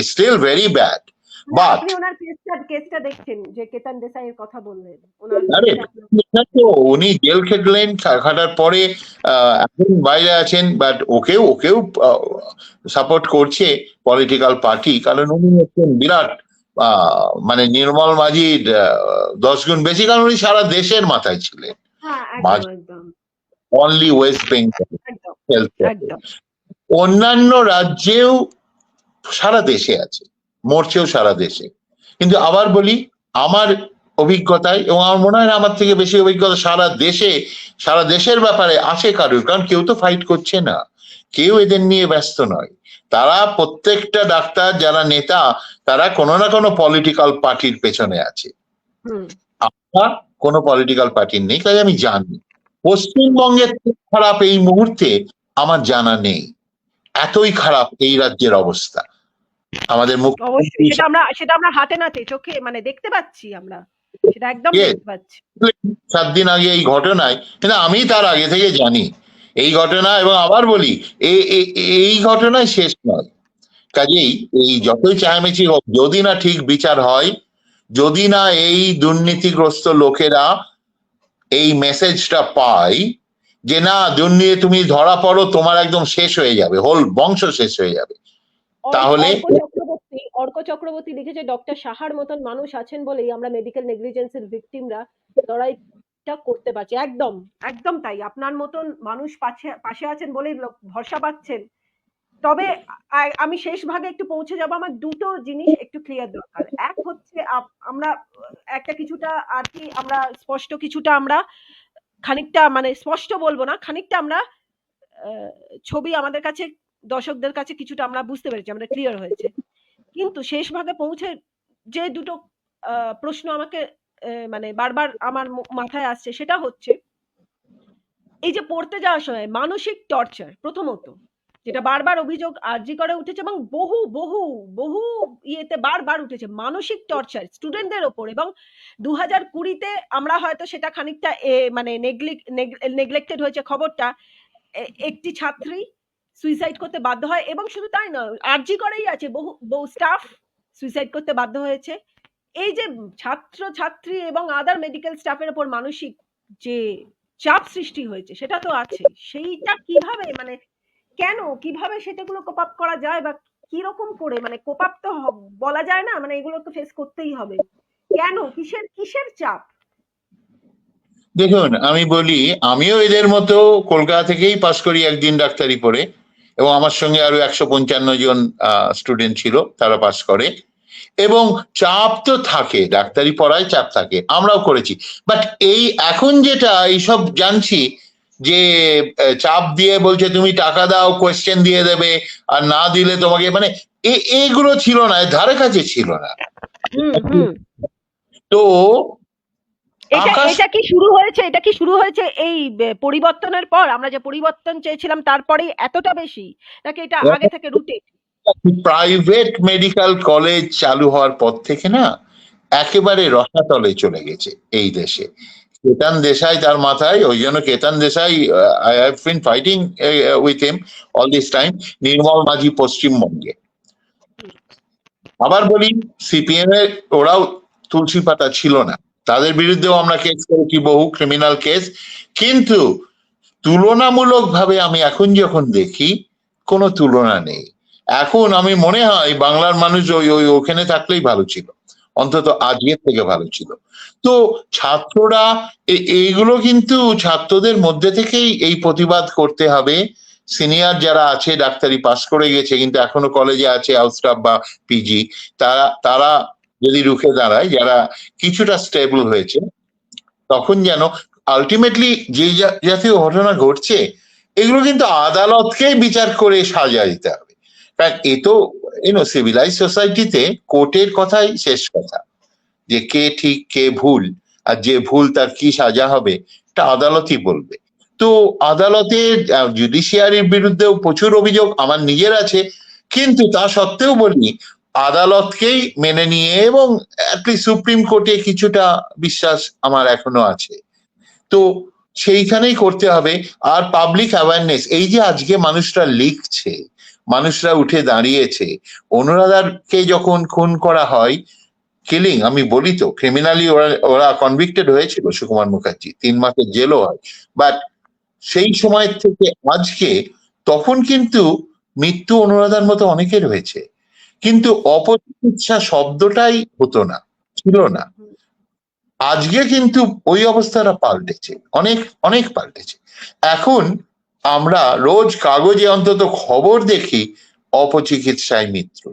স্টিল ভেরি ব্যাড। বাট আপনি ওনার কেসটা দেখছেন, যে কেতান দেশাইয়ের কথা বললেন, আরে উনি জেল খেটলেন, খাটার পরে এখন বাইরে আছেন, বাট ওকেও সাপোর্ট করছে পলিটিক্যাল পার্টি, কারণ উনি হচ্ছেন বিরাট মানে নির্মল মাঝির 10 গুণ বেশি, কারণ উনি সারা দেশের মাথায় ছিলেন, অনলি ওয়েস্ট বেঙ্গল। অন্যান্য রাজ্যেও সারা দেশে আছে, মরছেও সারা দেশে। কিন্তু আবার বলি, আমার অভিজ্ঞতায়, এবং আমার মনে হয় আমার থেকে বেশি অভিজ্ঞতা সারা দেশের ব্যাপারে আছে কারুর, কারণ কেউ তো ফাইট করছে না, কেউ এদের নিয়ে ব্যস্ত নয়। তারা প্রত্যেকটা ডাক্তার যারা নেতা, তারা কোনো না কোনো পলিটিক্যাল পার্টির পেছনে আছে। আমরা কোনো পলিটিক্যাল পার্টির নেই, তাই আমি জানি পশ্চিমবঙ্গের খারাপ এই মুহূর্তে আমার জানা নেই, এতই খারাপ এই রাজ্যের অবস্থা। আমাদের মুখ্যমন্ত্রী, সেটা আমরা হাতে নাতে চোখে মানে দেখতে পাচ্ছি, আমরা সেটা একদম দেখতে পাচ্ছি। 7 দিন আগে এই ঘটনায়, কিন্তু আমি তার আগে থেকে জানি এই ঘটনা, এবং আবার বলি এই ঘটনায় শেষ নয়। কাজেই এই যতই চায়ামেচি হোক, যদি না ঠিক বিচার হয়, যদি না এই দুর্নীতিগ্রস্ত লোকেরা এই মেসেজটা পায় যে না, দুর্নীতি তুমি ধরা পড়ো, তোমার একদম শেষ হয়ে যাবে, হোল বংশ শেষ হয়ে যাবে, তাহলে অর্ক চক্রবর্তী লিখেছে, ডক্টর সাহার মতন মানুষ আছেন বলেই আমরা মেডিকেল নেগলিজেন্সের ভিকটিমরা লড়াইটা করতে পারছি। একদম একদম তাই, আপনার মতন মানুষ পাশে আছেন বলেই ভরসা পাচ্ছেন, তবে আমি শেষ ভাগে একটু পৌঁছে যাব, আমার দুটো জিনিস একটু ক্লিয়ার দরকার। এক হচ্ছে আমরা একটা কিছুটা আর কি আমরা স্পষ্ট কিছুটা আমরা খানিকটা মানে স্পষ্ট বলবো না, খানিকটা আমরা ছবি আমাদের কাছে দর্শকদের কাছে কিছুটা আমরা বুঝতে পেরেছি, আমরা ক্লিয়ার হয়েছে। কিন্তু শেষ ভাগে পৌঁছে যে দুটো প্রশ্ন আমাকে মানে বারবার আমার মাথায় আসছে, সেটা হচ্ছে এই যে পড়তে যাওয়ার সময় মানসিক টর্চার, প্রথমত যেটা বারবার অভিযোগ আরজি করে উঠেছে এবং বহু বহু বহু ইয়েতে বারবার উঠেছে, মানসিক টর্চার স্টুডেন্টদের ওপর। এবং 2020-তে আমরা হয়তো সেটা খানিকটা মানে নেগলেক্টেড হয়েছে খবরটা, একটি ছাত্রী সুইসাইড করতে বাধ্য হয়, এবং শুধু তাই নয়, আরজি করেই আছে বহু বহু স্টাফ সুইসাইড করতে বাধ্য হয়েছে। এই যে ছাত্র ছাত্রী এবং আদার মেডিকেল স্টাফের উপর মানসিক যে চাপ সৃষ্টি হয়েছে সেটা তো আছে, সেইটা কিভাবে মানে কেন কিভাবে সেটাগুলো কোপ আপ করা যায়, বা কি রকম করে মানে কোপ আপ তো বলা যায় না, মানে এগুলো তো ফেস করতেই হবে, কেন কিসের কিসের চাপ? দেখুন, আমি বলি, আমিও এদের মতো কলকাতা থেকেই পাশ করি একদিন ডাক্তারি পড়ে, এবং আমার সঙ্গে আরো 155 জন স্টুডেন্ট ছিল, তারা পাশ করে। এবং চাপ তো থাকে, ডাক্তারি পড়ায় চাপ থাকে, আমরাও করেছি। বাট এই এখন যেটা এইসব জানছি যে চাপ দিয়ে বলছে তুমি টাকা দাও, কোয়েশ্চেন দিয়ে দেবে, আর না দিলে তোমাকে, মানে এইগুলো ছিল না, ধারে কাছে ছিল না। তো এটা কি শুরু হয়েছে, এটা কি শুরু হয়েছে এই পরিবর্তনের পর? আমরা যে পরিবর্তন চেয়েছিলাম তারপরেই এতটা বেশি, নাকি এটা আগে থেকে রুটে? প্রাইভেট মেডিকেল কলেজ চালু হওয়ার পর থেকে না একেবারে রসাতলে চলে গেছে এই দেশে। কেতান দেশাই তার মাথায়, ওই জন্য Ketan Desai, I have been fighting with him all this time. Nirmal Majhi পশ্চিমবঙ্গে। আবার বলি, সিপিএম এর ওরাও তুলসী পাতা ছিল না, তাদের বিরুদ্ধেও আমরা কেস করেছি, বহু ক্রিমিনাল কেস। কিন্তু তুলনামূলকভাবে আমি এখন যখন দেখি, কোনো তুলনা নেই। এখন আমি মনে হয় বাংলার মানুষ ওখানে থাকলেই ভালো ছিল, অন্তত আজকের থেকে ভালো ছিল। তো ছাত্ররা এইগুলো কিন্তু ছাত্রদের মধ্যে থেকেই এই প্রতিবাদ করতে হবে। সিনিয়র যারা আছে, ডাক্তারি পাস করে গেছে কিন্তু এখনো কলেজে আছে, হাউস স্টাফ বা পিজি, তারা যদি রুখে দাঁড়ায়, যারা কিছুটা স্টেবল হয়েছে, তখন যেন আলটিমেটলি যে জাতীয় ঘটনা ঘটছে, এগুলো কিন্তু আদালতকেই বিচার করে সাজা দিতে হবে। কারণ এ তো সিভিলাইজ সোসাইটিতে কোর্টের কথাই শেষ কথা, যে কে ঠিক কে ভুল, আর যে ভুল তার কি সাজা হবে, এটা আদালতই বলবে। তো আদালতের জুডিশিয়ারির বিরুদ্ধেও প্রচুর অভিযোগ আমার নিজের আছে, কিন্তু তা সত্ত্বেও বলি আদালতকেই মেনে নিয়ে, এবং অ্যাটলিস্ট সুপ্রিম কোর্টে কিছুটা বিশ্বাস আমার এখনো আছে। তো সেইখানেই করতে হবে। আর পাবলিক অ্যাওয়ারনেস, এই যে আজকে মানুষরা লিখছে, মানুষরা উঠে দাঁড়িয়েছে, অনুরাধাকে যখন খুন করা হয়, কিলিং, আমি বলি তো ক্রিমিনালি ওরা কনভিক্টেড হয়েছিল, সুকুমার মুখার্জি 3 মাসের জেলও হয়। বাট সেই সময় থেকে আজকে, তখন কিন্তু মৃত্যু অনুরাধার মতো অনেকের হয়েছে, কিন্তু অপচিকিৎসা শব্দটাই হতো না, ছিল না। আজকে কিন্তু ওই অবস্থাটা পাল্টেছে, অনেক অনেক পাল্টেছে। এখন আমরা রোজ কাগজে অন্তত খবর দেখি অপচিকিৎসায় মৃত্যু।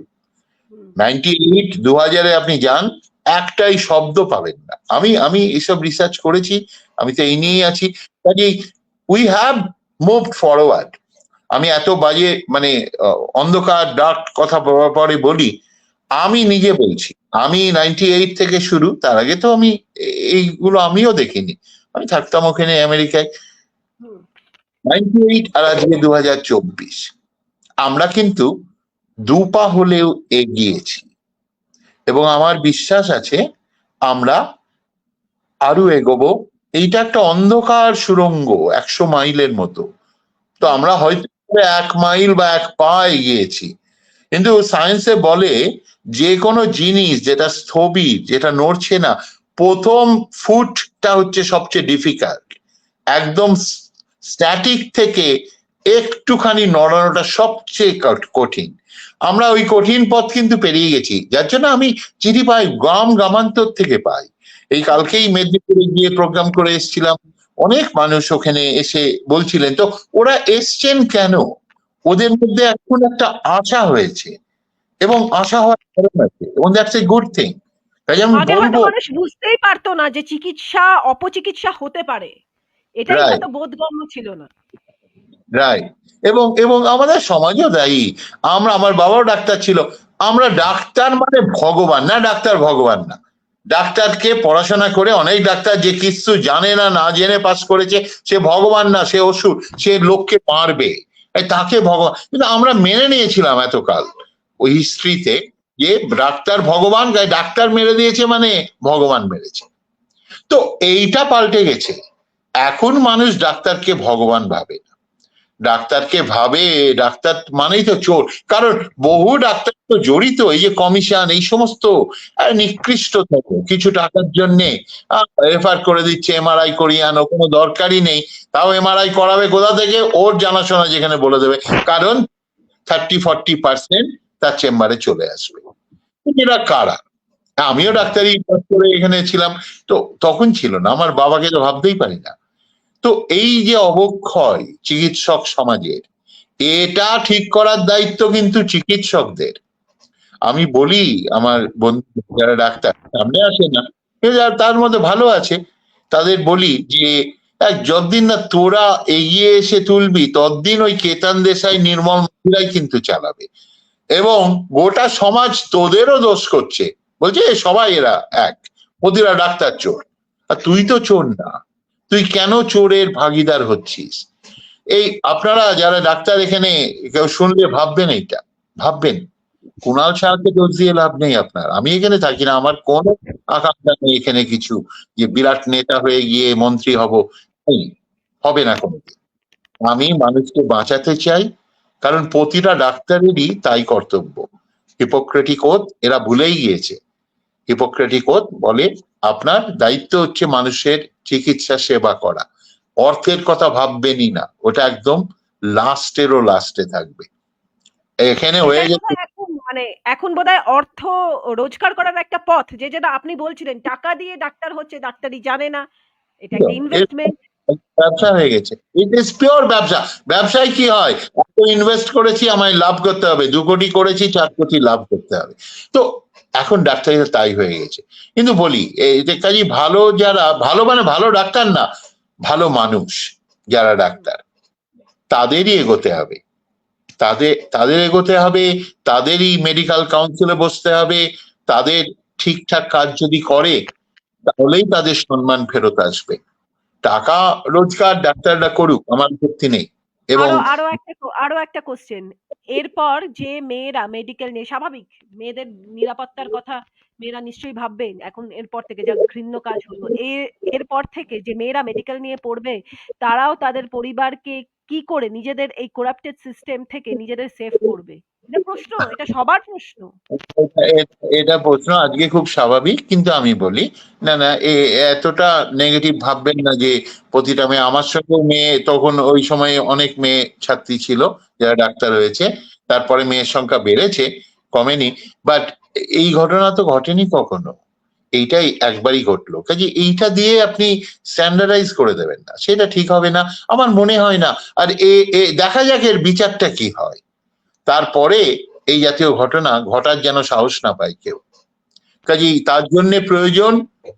98 2000-এ আপনি যান, একটাই শব্দ পাবেন না। আমি এসব রিসার্চ করেছি, আমি তো এই নিয়েই আছি। কাজেই উই হ্যাভ মুভড ফরওয়ার্ড। আমি এত বাজে মানে অন্ধকার ডার্ক কথা পরে বলি, আমি নিজে বলছি, আমি 98 থেকে শুরু, তার আগে তো আমি এইগুলো আমিও দেখিনি, আমি থাকতাম ওখানে আমেরিকায়। 98 আর আজকে 2024, আমরা কিন্তু 2 পা হলেও এগিয়েছি, এবং আমার বিশ্বাস আছে আমরা আরো এগোবো। এইটা একটা অন্ধকার সুড়ঙ্গ, 100 মাইলের মতো। তো আমরা হয়তো 1 মাইল বা 1 পা এগিয়েছি, কিন্তু সায়েন্সে বলে যে কোনো জিনিস যেটা স্থবির, যেটা নড়ছে না, প্রথম ফুটটা হচ্ছে সবচেয়ে ডিফিকাল্ট। একদম স্ট্যাটিক থেকে একটুখানি নড়ানোটা সবচেয়ে কঠিন। আমরা ওই কঠিন পথ কিন্তু পেরিয়ে গেছি, যার জন্য আমি চিঠি পাই, গ্রামান্তর থেকে পাই। এই কালকেই মেদিনীপুরে গিয়ে প্রোগ্রাম করে এসেছিলাম, অনেক মানুষ ওখানে এসে বলছিলেন, তো ওরা এসছেন কেন? ওদের মধ্যে এখন একটা আশা হয়েছে এবং আশা হওয়ার কারণ আছে এবং দ্যাটস এ গুড থিং। তাই আমি আগে হয়তো বলবো মানুষ বুঝতেই পারতো না যে চিকিৎসা অপচিকিৎসা হতে পারে, এটাই রাইট হয়তো বোধগম্য ছিল না। রাইট এবং এবং আমাদের সমাজও দায়ী। আমার বাবাও ডাক্তার ছিল। আমরা ডাক্তার মানে ভগবান না, ডাক্তার ভগবান না। ডাক্তারকে পড়াশোনা করে অনেক ডাক্তার যে কিছু জানে না, না জেনে পাস করেছে, সে ভগবান না, সে অসুর, সে লোককে মারবে, তাকে ভগবান। কিন্তু আমরা মেনে নিয়েছিলাম এতকাল ওই হিস্ট্রিতে যে ডাক্তার ভগবান, ডাক্তার মেরে দিয়েছে মানে ভগবান মেরেছে। তো এইটা পাল্টে গেছে। এখন মানুষ ডাক্তারকে ভগবান ভাবে, ডাক্তারকে ভাবে ডাক্তার মানেই তো চোর। কারণ বহু ডাক্তার তো জড়িত এই যে কমিশন এই সমস্ত নিকৃষ্ট থাকে, কিছু টাকার জন্যে রেফার করে দিচ্ছে এমআরআই করিয়ে আনো, কোনো দরকারই নেই, তাও এমআরআই করাবে কোথা থেকে, ওর জানাশোনা যেখানে বলে দেবে, কারণ 30-40% তার চেম্বারে চলে আসবে। এরা কারা? আমিও ডাক্তারি করে এখানে ছিলাম, তো তখন ছিল না, আমার বাবাকে তো ভাবতেই পারি না। তো এই যে অবক্ষয় চিকিৎসক সমাজের, এটা ঠিক করার দায়িত্ব কিন্তু চিকিৎসকদের। আমি বলি আমার বন্ধু যারা ডাক্তার সামনে আসে না, তার মধ্যে ভালো আছে, তাদের বলি যে যতদিন না তোরা এগিয়ে এসে তুলবি ততদিন ওই কেতান দেশাই নির্মল মন্দিরাই কিন্তু চালাবে এবং গোটা সমাজ তোদেরও দোষ করছে, বলছে সবাই এরা এক, প্রতিটা ডাক্তার চোর। আর তুই তো চোর না, তুই কেন চোরের ভাগিদার হচ্ছিস? এই আপনারা যারা ডাক্তার এখানে কেউ শুনলে ভাববেন, এইটা ভাববেন, কুণাল শাহকে দোষ দিয়ে লাভ নেই আপনার। আমি এখানে থাকি না, আমার কোনো আকাঙ্ক্ষা নেই এখানে কিছু যে বিরাট নেতা হয়ে গিয়ে মন্ত্রী হব, হবে না কোনোদিন। আমি মানুষকে বাঁচাতে চাই, কারণ প্রতিটা ডাক্তারেরই তাই কর্তব্য। হিপোক্রেটিক ওথ এরা ভুলেই গিয়েছে। হিপোক্রেটিক ওথ বলে আপনার দায়িত্ব হচ্ছে মানুষের চিকিৎসা সেবা করা, অর্থের কথা ভাববেনই না, ওটা একদম লাস্টেরও লাস্টে থাকবে। এখানে হয়ে গেছে এখন বোধহয় অর্থ রোজগার করার একটা পথ, যে যেটা আপনি বলছিলেন টাকা দিয়ে ডাক্তার হচ্ছে, ডাক্তারি জানে না, এটা একটা ইনভেস্টমেন্ট, ব্যবসা হয়ে গেছে। ইট ইজ পিওর ব্যবসা। ব্যবসায় কি হয়, এত ইনভেস্ট করেছি আমায় লাভ করতে হবে, 2 কোটি করেছি 4 কোটি লাভ করতে হবে। তো এখন ডাক্তারিরা তাই হয়ে গেছে। কিন্তু বলি এটা কাজে ভালো যারা, ভালো মানে ভালো ডাক্তার না, ভালো মানুষ যারা ডাক্তার, তাদেরই এগোতে হবে, তাদের এগোতে হবে, তাদেরই মেডিকেল কাউন্সিলে বসতে হবে। তাদের ঠিকঠাক কাজ যদি করে তাহলেই তাদের সম্মান ফেরত আসবে। টাকা রোজগার ডাক্তাররা করুক, আমার আপত্তি নেই। এবং আরো একটা কোশ্চেন, এরপর যে মেয়েরা মেডিকেল নিয়ে, স্বাভাবিক মেয়েদের নিরাপত্তার কথা মেয়েরা নিশ্চয়ই ভাববেন, এখন এরপর থেকে যা ঘৃণ্য কাজ হলো, এরপর থেকে যে মেয়েরা মেডিকেল নিয়ে পড়বে, তারাও তাদের পরিবারকে কি করে নিজেদের এই করাপ্টেড সিস্টেম থেকে নিজেদের সেভ করবে? এটা প্রশ্ন, এটা সবার প্রশ্ন। এটা প্রশ্ন আজকে খুব স্বাভাবিক, কিন্তু আমি বলি না না, এতটা নেগেটিভ ভাববেন না যে প্রতিটা মেয়ে। আমার সঙ্গে মেয়ে তখন ওই সময়ে অনেক মেয়ে ছাত্রী ছিল যারা ডাক্তার হয়েছে, তারপরে মেয়ের সংখ্যা বেড়েছে, কমেনি। বাট এই ঘটনা তো ঘটেনি কখনো, এইটাই একবারই ঘটলো। কাজে এইটা দিয়ে আপনি স্ট্যান্ডার্ডাইজ করে দেবেন না, সেটা ঠিক হবে না, আমার মনে হয় না। আর দেখা যাক এর বিচারটা কি হয়, তারপরে এই জাতীয় ঘটনা ঘটার যেন সাহস না পায় কেউ। কাজেই তার জন্য প্রয়োজন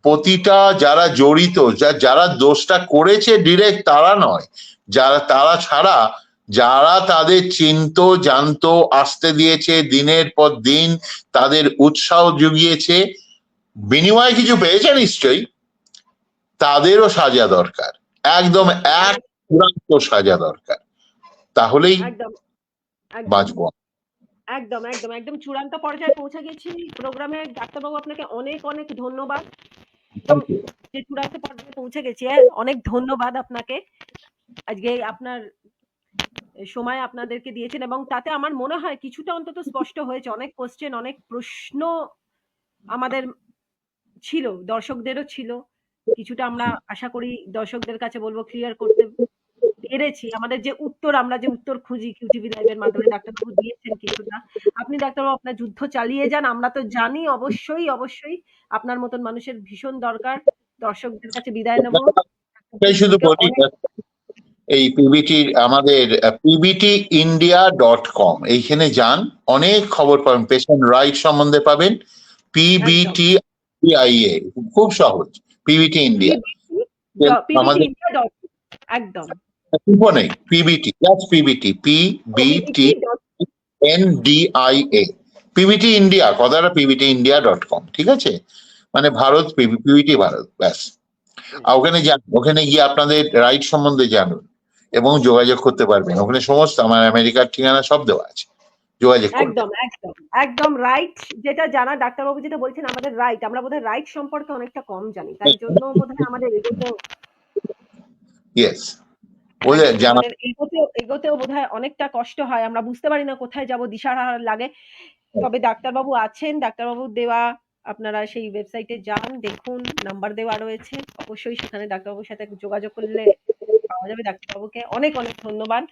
প্রতিটা যারা জড়িত, যারা দোষটা করেছে ডিরেক্ট তারা নয়, তারা ছাড়া যারা তাদের চিনতো জানতো, আসতে দিয়েছে দিনের পর দিন, তাদের উৎসাহ জুগিয়েছে, বিনিময়ে কিছু পেয়েছে নিশ্চয়ই, তাদেরও সাজা দরকার, একদম এক চূড়ান্ত সাজা দরকার, তাহলেই বাঁচবো। একদম একদম একদম চূড়ান্ত পর্যায়ে পৌঁছে গেছি প্রোগ্রামে। ডাক্তারবাবু আপনাকে অনেক অনেক ধন্যবাদ, যে চূড়ান্ত পর্যায়ে পৌঁছে গেছি। অনেক ধন্যবাদ আপনাকে, আজকে আপনার সময় আপনাদেরকে দিয়েছেন এবং তাতে আমার মনে হয় কিছুটা অন্তত স্পষ্ট হয়েছে। অনেক কোশ্চেন, অনেক প্রশ্ন আমাদের ছিল, দর্শকদেরও ছিল, কিছুটা আমরা আশা করি দর্শকদের কাছে বলবো ক্লিয়ার করতে পেরেছি। আমাদের যে উত্তর, আমরা যে উত্তর খুঁজি কিউটিভি লাইভের মাধ্যমে ডাক্তারবাবু দিয়েছেন কিছুটা। আপনি ডাক্তারবাবু আপনার যুদ্ধ চালিয়ে যান, আমরা তো জানি অবশ্যই অবশ্যই আপনার মতন মানুষের ভীষণ দরকার। দর্শকদের কাছে বিদায় নেব। শুধু বলি এই পিবিটির আমাদের pbtindia.com এইখানে যান, অনেক খবর পাবেন, পেশেন্ট রাইট সম্বন্ধে পাবেন। পিবিটি খুব সহজ, পিবিটি ইন্ডিয়া। আমাদের একদম নেই, PBT, just PBT, PBT NDIA, PBT India, কথাটা pbtindia.com, ঠিক আছে? মানে ভারত, পিবিটি ভারত, ব্যাস। আর ওখানে যান, ওখানে গিয়ে আপনাদের রাইট সম্বন্ধে জানুন এবং যোগাযোগ করতে পারবেন। ওখানে সমস্ত আমার আমেরিকার ঠিকানা সব দেওয়া আছে, যোগাযোগ করবেন। একদম একদম একদম রাইট। যেটা জানা ডাক্তারবাবু যেটা বলছেন, আমাদের রাইট, আমরা বোধহয় রাইট সম্পর্কে অনেকটা কম জানি, তাই জন্য বোধহয় আমাদের ইয়েস, ওদের জানা। মানে এগোতেও বোধহয় অনেকটা কষ্ট হয়, আমরা বুঝতে পারি না কোথায় যাব, দিশাহারা লাগে। তবে ডাক্তারবাবু আছেন, ডাক্তারবাবু দেওয়া, আপনারা সেই ওয়েবসাইটে যান, দেখুন, নাম্বার দেওয়া রয়েছে, অবশ্যই সেখানে ডাক্তারবাবুর সাথে যোগাযোগ করলে পাওয়া যাবে ডাক্তারবাবুকে। অনেক অনেক ধন্যবাদ।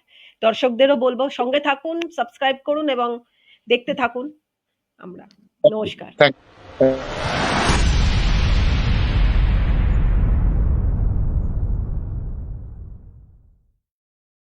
দর্শকদেরও বলবো সঙ্গে থাকুন, সাবস্ক্রাইব করুন এবং দেখতে থাকুন। আমরা নমস্কার। Thank you.